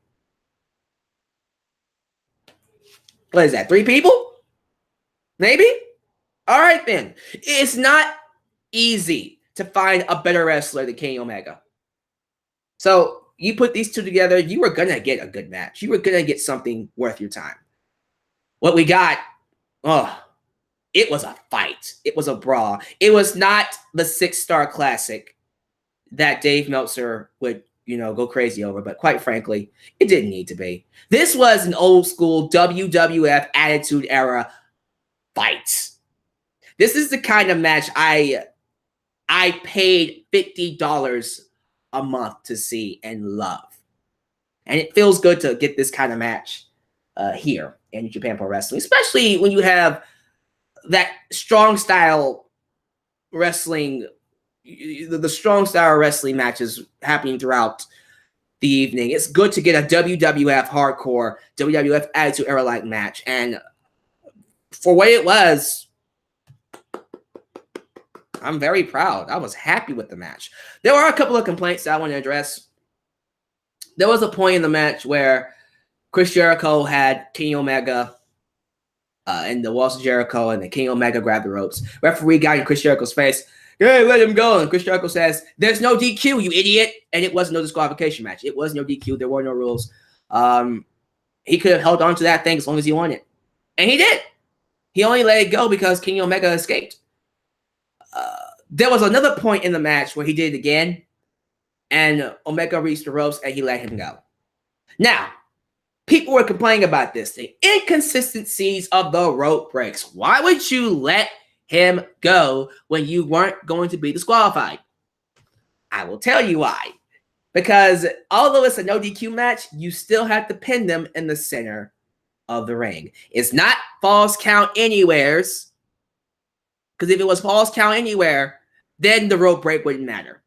What is that, 3 people? Maybe? All right, then. It's not easy to find a better wrestler than Kenny Omega. So you put these two together, you were going to get a good match. You were going to get something worth your time. What we got, it was a fight. It was a brawl. It was not the 6-star classic that Dave Meltzer would, go crazy over. But quite frankly, it didn't need to be. This was an old school WWF Attitude Era fight. This is the kind of match I paid $50 a month to see and love. And it feels good to get this kind of match here in Japan Pro Wrestling, especially when you have that strong style wrestling, the strong style wrestling matches happening throughout the evening. It's good to get a WWF hardcore, WWF Attitude Era like match. And for what it was, I'm very proud. I was happy with the match. There were a couple of complaints that I want to address. There was a point in the match where Chris Jericho had Kenny Omega in the walls of Jericho, and then Kenny Omega grabbed the ropes. Referee got in Chris Jericho's face. Hey, let him go. And Chris Jericho says, there's no DQ, you idiot. And it was no disqualification match. It was no DQ. There were no rules. He could have held on to that thing as long as he wanted. And he did. He only let it go because Kenny Omega escaped. There was another point in the match where he did it again, and Omega reached the ropes, and he let him go. Now, people were complaining about this. The inconsistencies of the rope breaks. Why would you let him go when you weren't going to be disqualified? I will tell you why. Because although it's a no DQ match, you still have to pin them in the center of the ring. It's not false count anywheres. Because if it was false count anywhere, then the rope break wouldn't matter.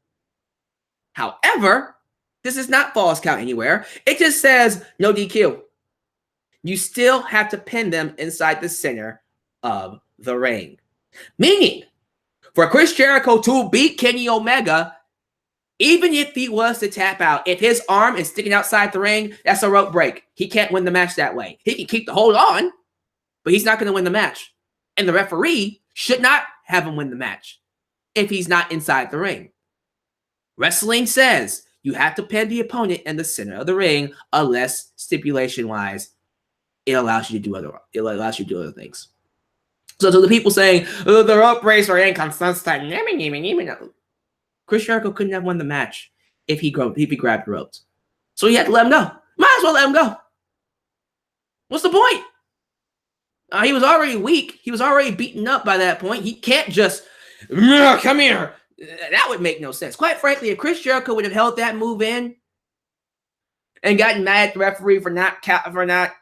However, this is not false count anywhere. It just says no DQ. You still have to pin them inside the center of the ring. Meaning, for Chris Jericho to beat Kenny Omega, even if he was to tap out, if his arm is sticking outside the ring, that's a rope break. He can't win the match that way. He can keep the hold on, but he's not going to win the match. And the referee should not have him win the match if he's not inside the ring. Wrestling says you have to pin the opponent in the center of the ring unless stipulation-wise it allows you to do other things. So to the people saying the rope breaks are inconsistent, Chris Jericho couldn't have won the match if he grabbed the ropes. So he had to let him go. Might as well let him go. What's the point? He was already weak. He was already beaten up by that point. He can't just, come here. That would make no sense. Quite frankly, if Chris Jericho would have held that move in and gotten mad at the referee for not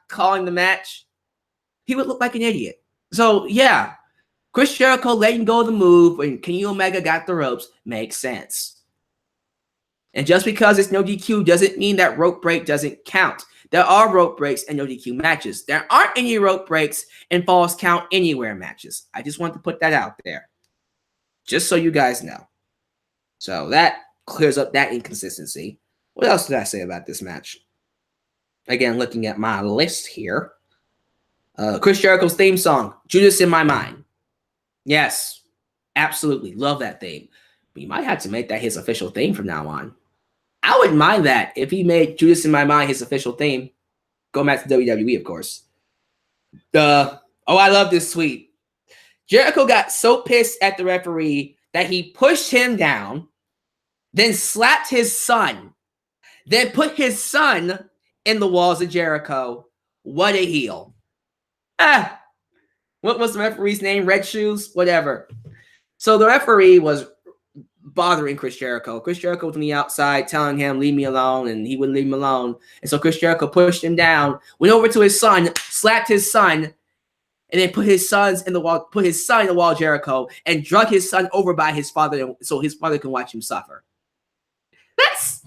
calling the match, he would look like an idiot. So, yeah, Chris Jericho letting go of the move when Kenny Omega got the ropes makes sense. And just because it's no DQ doesn't mean that rope break doesn't count. There are rope breaks and no DQ matches. There aren't any rope breaks and falls count anywhere matches. I just want to put that out there. Just so you guys know. So that clears up that inconsistency. What else did I say about this match? Again, looking at my list here. Chris Jericho's theme song, Judas in My Mind. Yes, absolutely. Love that theme. But you might have to make that his official theme from now on. I wouldn't mind that if he made Judas in My Mind his official theme. Go back to WWE, of course. Oh, I love this tweet. Jericho got so pissed at the referee that he pushed him down, then slapped his son, then put his son in the walls of Jericho. What a heel. What was the referee's name? Red Shoes? Whatever. So the referee was bothering Chris Jericho. Chris Jericho was on the outside telling him, leave me alone, and he wouldn't leave him alone. And so Chris Jericho pushed him down, went over to his son, slapped his son, and then put his son in the wall of Jericho, and drug his son over by his father so his father can watch him suffer.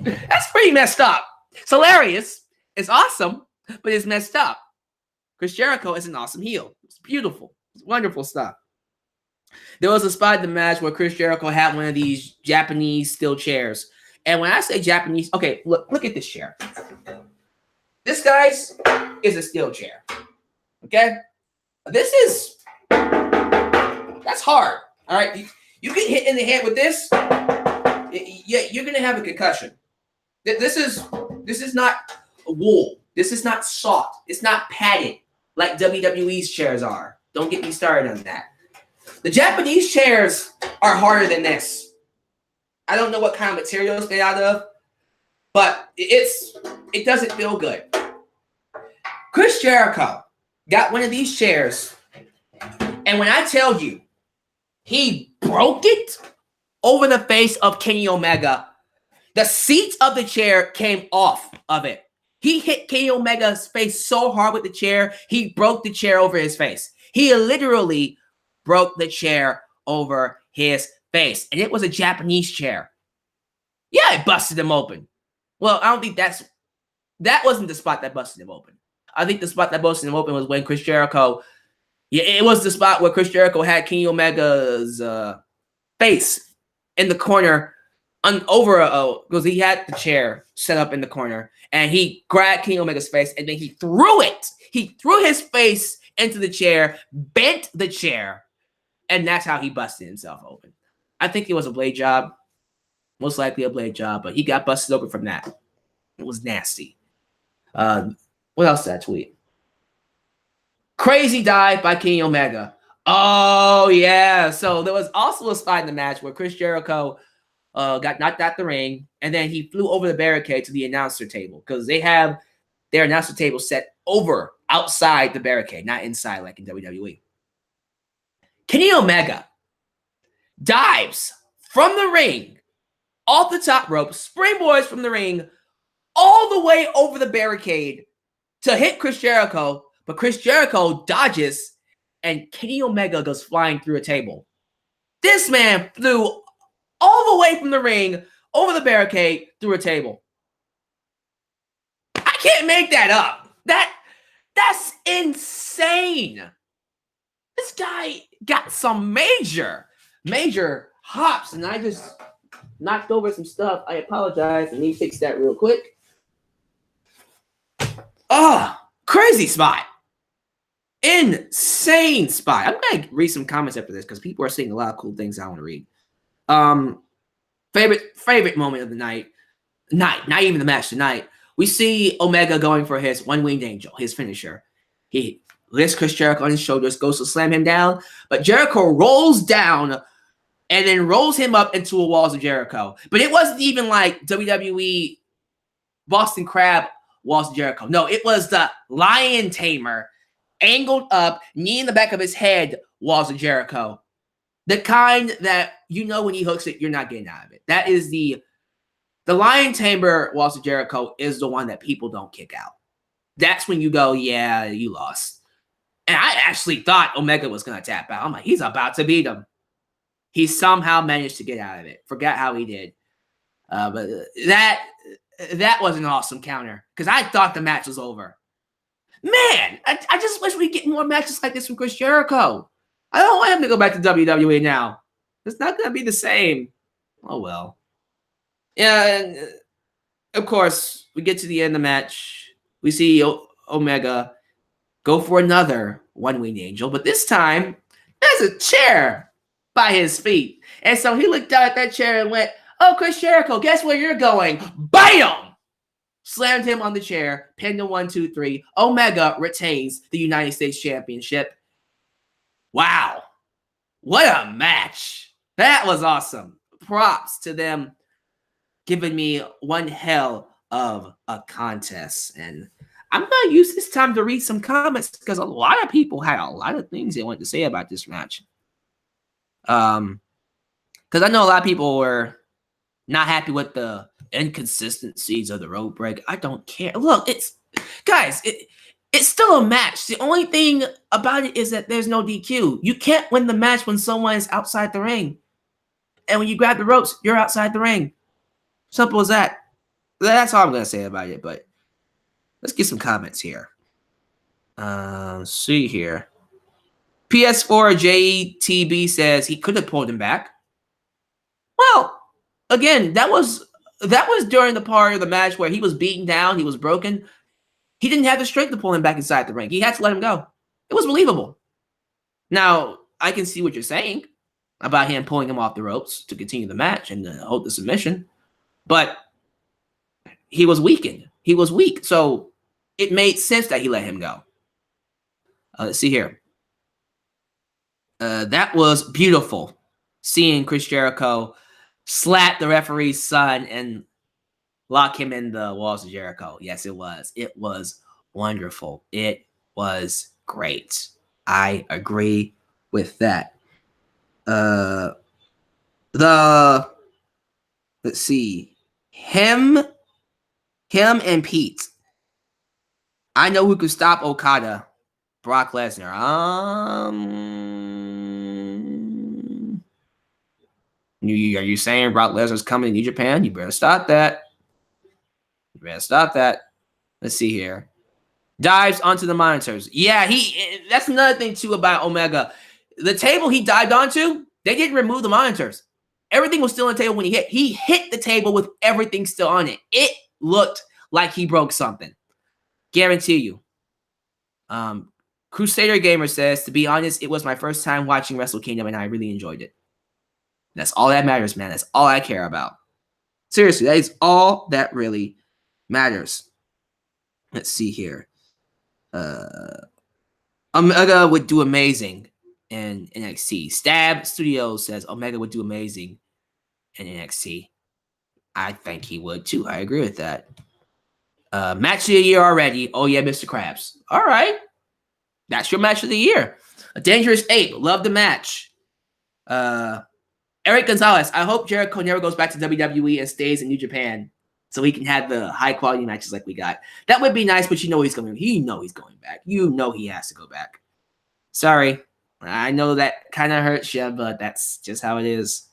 That's pretty messed up. It's hilarious. It's awesome, but it's messed up. Chris Jericho is an awesome heel. It's beautiful. It's wonderful stuff. There was a spot in the match where Chris Jericho had one of these Japanese steel chairs. And when I say Japanese, okay, look at this chair. This, guys, is a steel chair. Okay? That's hard. All right? You get hit in the head with this, you're going to have a concussion. This is not wool. This is not soft. It's not padded like WWE's chairs are. Don't get me started on that. The Japanese chairs are harder than this. I don't know what kind of material it's made out of, but it doesn't feel good. Chris Jericho got one of these chairs, and when I tell you, he broke it over the face of Kenny Omega. The seat of the chair came off of it. He hit Kenny Omega's face so hard with the chair, he broke the chair over his face. He literally broke the chair over his face. And it was a Japanese chair. Yeah, it busted him open. Well, I don't think that wasn't the spot that busted him open. I think the spot that busted him open was when Chris Jericho, it was the spot where Chris Jericho had Kenny Omega's face in the corner because he had the chair set up in the corner, and he grabbed Kenny Omega's face, and then he threw it. He threw his face into the chair, bent the chair, and that's how he busted himself open. I think it was a blade job, most likely a blade job, but he got busted open from that. It was nasty. What else did I tweet? Crazy dive by Kenny Omega. Oh, yeah. So there was also a spot in the match where Chris Jericho got knocked out the ring, and then he flew over the barricade to the announcer table because they have their announcer table set over outside the barricade, not inside like in WWE. Kenny Omega dives from the ring, off the top rope, springboards from the ring, all the way over the barricade to hit Chris Jericho, but Chris Jericho dodges, and Kenny Omega goes flying through a table. This man flew all the way from the ring, over the barricade, through a table. I can't make that up. That's insane. This guy got some major hops, and I just knocked over some stuff. I apologize. I need to fix that real quick. Crazy spot. Insane spot. I'm going to read some comments after this because people are saying a lot of cool things I want to read. Favorite moment of the night, not even the match tonight. We see Omega going for his one-winged angel, his finisher. He lifts Chris Jericho on his shoulders, goes to slam him down, but Jericho rolls down and then rolls him up into a walls of Jericho. But it wasn't even like WWE Boston Crab walls of Jericho. No, it was the Lion Tamer angled up, knee in the back of his head walls of Jericho. The kind that, when he hooks it, you're not getting out of it. That is the Lion Tamer walls of Jericho is the one that people don't kick out. That's when you go, yeah, you lost. And I actually thought Omega was going to tap out. I'm like, he's about to beat him. He somehow managed to get out of it. Forgot how he did. But that was an awesome counter because I thought the match was over. Man, I just wish we get more matches like this from Chris Jericho. I don't want him to go back to WWE now. It's not going to be the same. Oh, well. Yeah, and of course, we get to the end of the match. We see Omega go for another one-winged angel, but this time, there's a chair by his feet. And so he looked down at that chair and went, oh, Chris Jericho, guess where you're going? BAM! Slammed him on the chair, pinned him 1, 2, 3. Omega retains the United States Championship. Wow. What a match. That was awesome. Props to them giving me one hell of a contest. And I'm going to use this time to read some comments because a lot of people had a lot of things they wanted to say about this match. Because I know a lot of people were not happy with the inconsistencies of the rope break. I don't care. Look, it's still a match. The only thing about it is that there's no DQ. You can't win the match when someone is outside the ring. And when you grab the ropes, you're outside the ring. Simple as that. That's all I'm going to say about it, but let's get some comments here. Let's see here. PS4 JTB says he could have pulled him back. Well, again, that was during the part of the match where he was beaten down, he was broken. He didn't have the strength to pull him back inside the ring. He had to let him go. It was believable. Now, I can see what you're saying about him pulling him off the ropes to continue the match and hold the submission, but he was weakened. He was weak, so it made sense that he let him go. Let's see here. That was beautiful, seeing Chris Jericho slap the referee's son and lock him in the walls of Jericho. Yes, it was. It was wonderful. It was great. I agree with that. Let's see. Him and Pete. I know who could stop Okada. Brock Lesnar. Are you saying Brock Lesnar's coming to New Japan? You better stop that. Let's see here. Dives onto the monitors. Yeah, that's another thing too about Omega. The table he dived onto, they didn't remove the monitors. Everything was still on the table when he hit. He hit the table with everything still on it. It looked like he broke something. Guarantee you. Crusader Gamer says, to be honest, it was my first time watching Wrestle Kingdom and I really enjoyed it. That's all that matters, man. That's all I care about. Seriously, that is all that really matters. Let's see here. Omega would do amazing in NXT. Stab Studios says Omega would do amazing in NXT. I think he would too. I agree with that. Match of the year already. Oh yeah, Mr. Krabs. All right. That's your match of the year. A Dangerous Ape. Love the match. Eric Gonzalez. I hope Jericho never goes back to WWE and stays in New Japan so he can have the high quality matches like we got. That would be nice, but you know he's going. He's going back. You know he has to go back. Sorry. I know that kind of hurts you, but that's just how it is.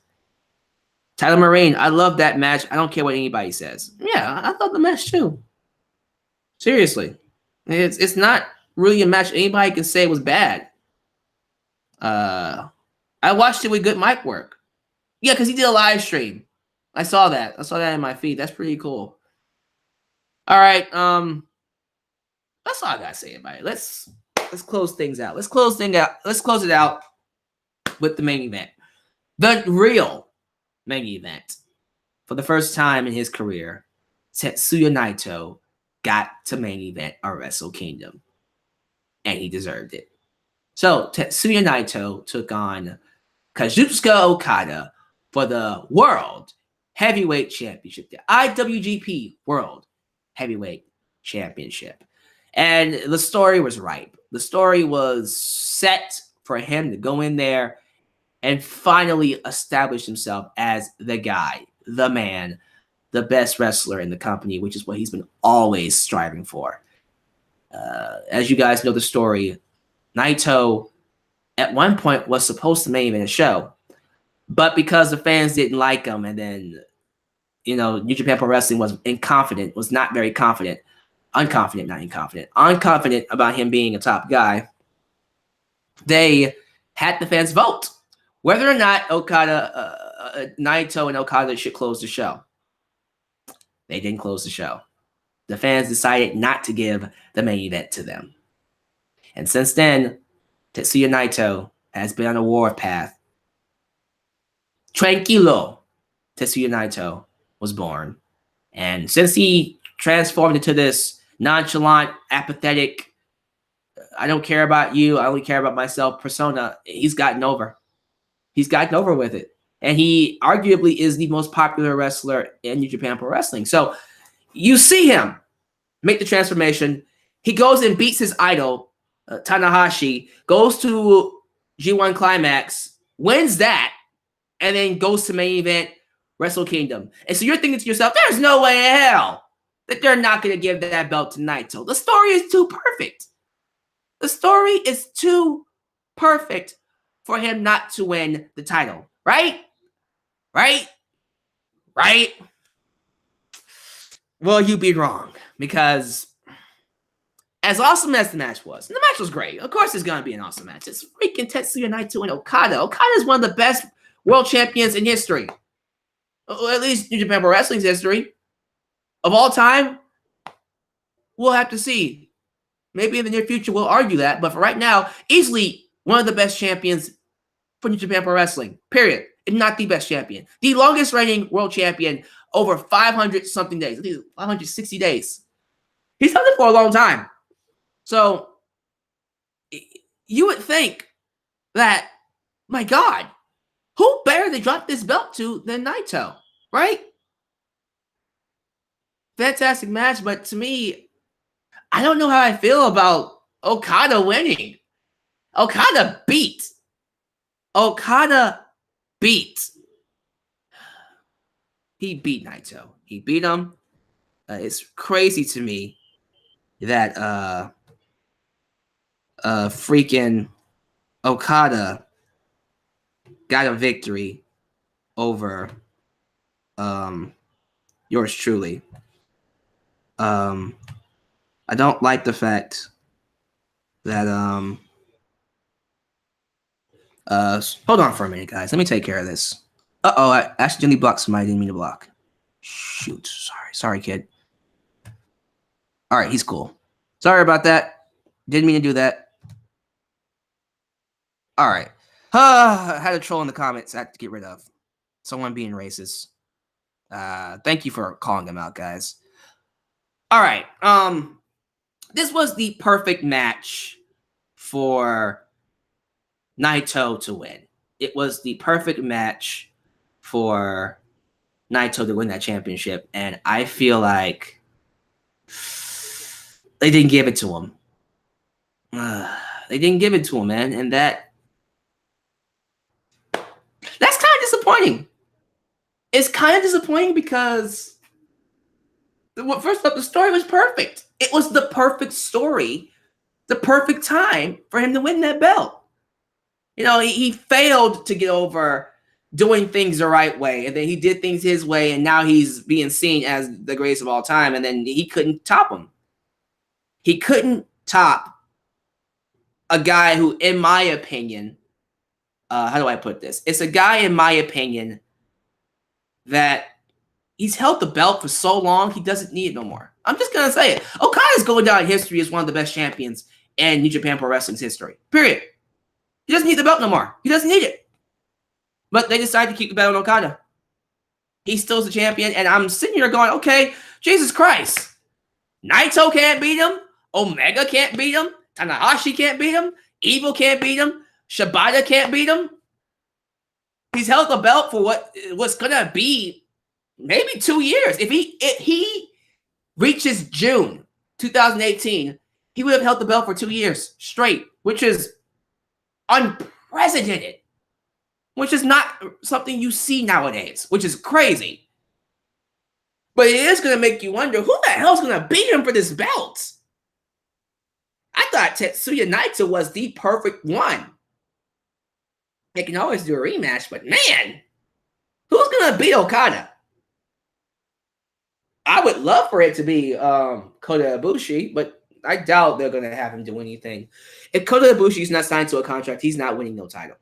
Tyler Marine. I love that match. I don't care what anybody says. Yeah, I love the match too. Seriously. It's not really a match anybody can say was bad. I watched it with good mic work. Yeah, because he did a live stream. I saw that. I saw that in my feed. That's pretty cool. All right. That's all I gotta say about it. Let's close things out. Let's close it out with the main event. The real main event. For the first time in his career, Tetsuya Naito got to main event a Wrestle Kingdom. And he deserved it. So Tetsuya Naito took on Kazuchika Okada for the World Heavyweight Championship, the IWGP World Heavyweight Championship. And the story was ripe. The story was set for him to go in there and finally establish himself as the guy, the man, the best wrestler in the company, which is what he's been always striving for. As you guys know the story, Naito at one point was supposed to main event a show, but because the fans didn't like him, and then New Japan Pro Wrestling was not very confident, unconfident about him being a top guy, they had the fans vote whether or not Naito and Okada should close the show. They didn't close the show. The fans decided not to give the main event to them. And since then, Tetsuya Naito has been on a warpath. Tranquilo, Tetsuya Naito was born. And since he transformed into this nonchalant, apathetic, I don't care about you, I only care about myself persona, he's gotten over. He's gotten over with it. And he arguably is the most popular wrestler in New Japan Pro Wrestling. So you see him make the transformation. He goes and beats his idol, Tanahashi, goes to G1 Climax, wins that, and then goes to main event Wrestle Kingdom. And so you're thinking to yourself, there's no way in hell that they're not going to give that belt to Naito. The story is too perfect. The story is too perfect for him not to win the title. Right? Well, you'd be wrong, because as awesome as the match was, and the match was great, of course it's going to be an awesome match. It's freaking Tetsuya Naito and Okada. Okada is one of the best world champions in history. Or at least New Japan Pro Wrestling's history. Of all time, we'll have to see. Maybe in the near future we'll argue that, but for right now, easily one of the best champions for New Japan Pro Wrestling, period. If not the best champion. The longest reigning world champion over 500-something days. I think 560 days. He's held it for a long time. So, you would think that, my God, who better to drop this belt to than Naito, right? Fantastic match, but to me, I don't know how I feel about Okada winning. Okada beat. He beat Naito. He beat him. It's crazy to me that freaking Okada got a victory over yours truly. I don't like the fact that hold on for a minute, guys. Let me take care of this. I accidentally blocked somebody I didn't mean to block. Shoot. Sorry, kid. All right, he's cool. Sorry about that. Didn't mean to do that. All right. I had a troll in the comments I had to get rid of. Someone being racist. Thank you for calling them out, guys. All right. This was the perfect match for Naito to win. It was the perfect match for Naito to win that championship, and I feel like they didn't give it to him. They didn't give it to him, man, and that's kind of disappointing. It's kind of disappointing because, first off, the story was perfect. It was the perfect story, the perfect time for him to win that belt. He failed to get over doing things the right way, and then he did things his way, and now he's being seen as the greatest of all time, and then he couldn't top him. He couldn't top a guy who, in my opinion, how do I put this? It's a guy, in my opinion, that he's held the belt for so long, he doesn't need it no more. I'm just going to say it. Okada's going down in history as one of the best champions in New Japan Pro Wrestling's history. Period. He doesn't need the belt no more. He doesn't need it. But they decided to keep the belt on Okada. He's still the champion, and I'm sitting here going, okay, Jesus Christ. Naito can't beat him. Omega can't beat him. Tanahashi can't beat him. Evil can't beat him. Shibata can't beat him. He's held the belt for what's going to be maybe 2 years. If he reaches June 2018, he would have held the belt for 2 years straight, which is unprecedented, which is not something you see nowadays, which is crazy. But it is going to make you wonder, who the hell is going to beat him for this belt? I thought thought Tetsuya Naito was the perfect one. They can always do a rematch, but man, who's going to beat Okada? I would love for it to be Kota Ibushi, but I doubt they're going to have him do anything. If Kota Ibushi's not signed to a contract, he's not winning no title.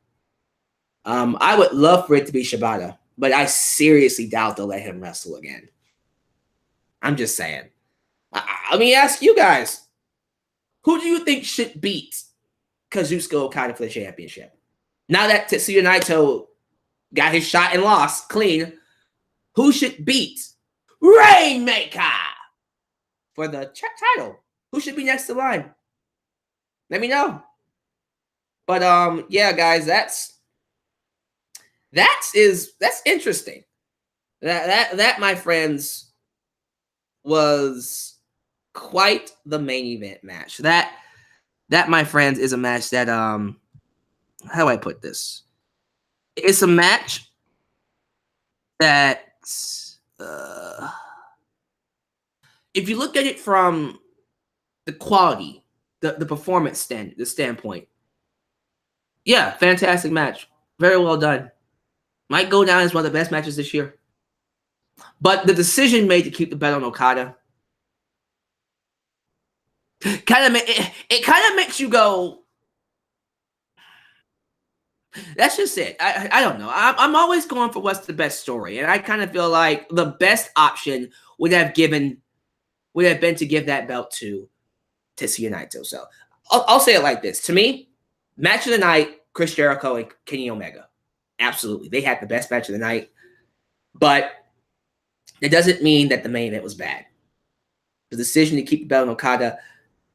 I would love for it to be Shibata, but I seriously doubt they'll let him wrestle again. I'm just saying. Let me ask you guys. Who do you think should beat Kazuchika Okada for the championship? Now that Tetsuya Naito got his shot and lost clean, who should beat Rainmaker for the title? Who should be next to line? Let me know. But yeah, guys, that's interesting. That my friends was quite the main event match. That my friends is a match that how do I put this? It's a match that if you look at it from the quality, the performance standpoint, yeah, fantastic match. Very well done. Might go down as one of the best matches this year. But the decision made to keep the belt on Okada it kind of makes you go, that's just it. I don't know. I'm always going for what's the best story. And I kind of feel like the best option would have been to give that belt to Tetsuya Naito. So I'll say it like this. To me, match of the night, Chris Jericho and Kenny Omega. Absolutely. They had the best match of the night. But it doesn't mean that the main event was bad. The decision to keep the belt on Okada,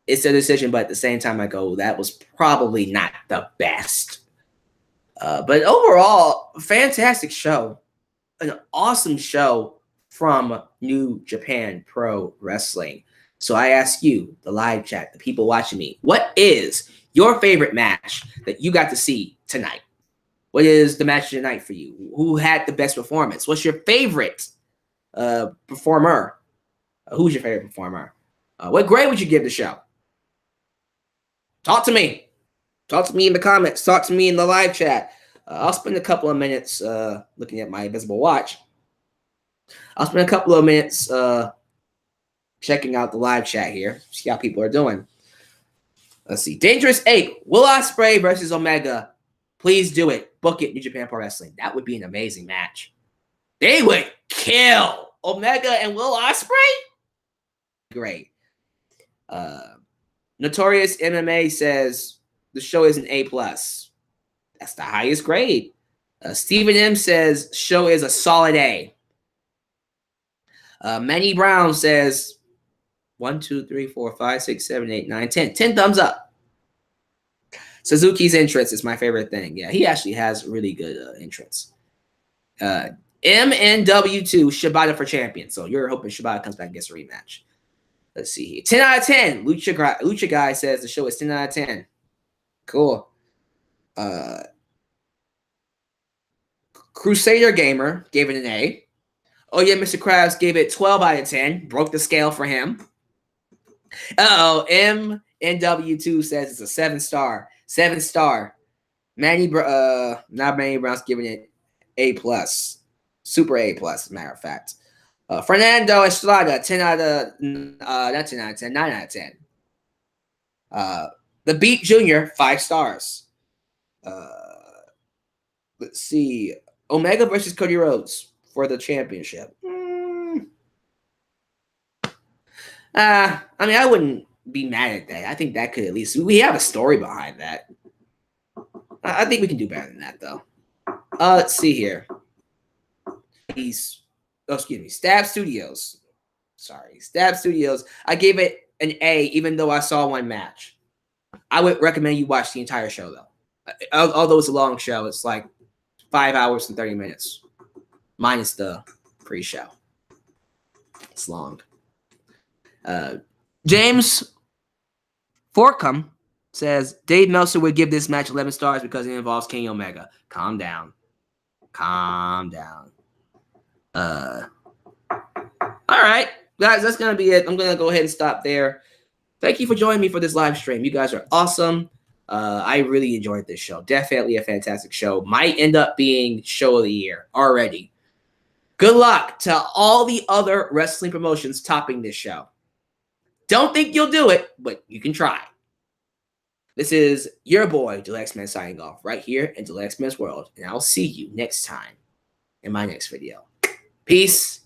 it's a decision, but at the same time I go, that was probably not the best. But overall, fantastic show. An awesome show from New Japan Pro Wrestling. So I ask you, the live chat, the people watching me, what is your favorite match that you got to see tonight? What is the match of the night for you? Who had the best performance? What's your favorite performer? Who's your favorite performer? What grade would you give the show? Talk to me. Talk to me in the comments. Talk to me in the live chat. I'll spend a couple of minutes looking at my invisible watch. I'll spend a couple of minutes checking out the live chat here. See how people are doing. Let's see. Dangerous Ape. Will Ospreay versus Omega. Please do it. Book it, New Japan Pro Wrestling. That would be an amazing match. They would kill Omega and Will Ospreay. Great. Notorious MMA says the show is an A+. That's the highest grade. Stephen M says show is a solid A. Manny Brown says 1, 2, 3, 4, 5, 6, 7, 8, 9, 10. 10 thumbs up. Suzuki's entrance is my favorite thing. Yeah, he actually has really good entrance. MNW2 Shibata for champion. So you're hoping Shibata comes back and gets a rematch. Let's see here. 10 out of 10. Lucha Guy says the show is 10 out of 10. Cool. Crusader Gamer gave it an A. Oh, yeah, Mr. Krabs gave it 12 out of 10. Broke the scale for him. Uh-oh. MNW2 says it's a 7-star. 7-star. Not Manny Brown's giving it A+. Super A+, as a matter of fact. Fernando Estrada, 10 out of, not 10 out of 10, 9 out of 10. The Beat Jr., 5 stars. Let's see. Omega versus Cody Rhodes for the championship. I mean, I wouldn't be mad at that. I think that could at least, we have a story behind that. I think we can do better than that, though. Let's see here. Stab Studios. Sorry, Stab Studios. I gave it an A, even though I saw one match. I would recommend you watch the entire show, though. Although it's a long show, it's like 5 hours and 30 minutes, minus the pre-show. It's long. James Forcum says Dave Meltzer would give this match 11 stars because it involves Kenny Omega. Calm down. Calm down. All right, guys, that's going to be it. I'm going to go ahead and stop there. thank you for joining me for this live stream. You guys are awesome. I really enjoyed this show. Definitely a fantastic show. Might end up being show of the year already. Good luck to all the other wrestling promotions topping this show. Don't think you'll do it, but you can try. This is your boy, Deluxe Man, signing off right here in Deluxe Man's World, and I'll see you next time in my next video. Peace.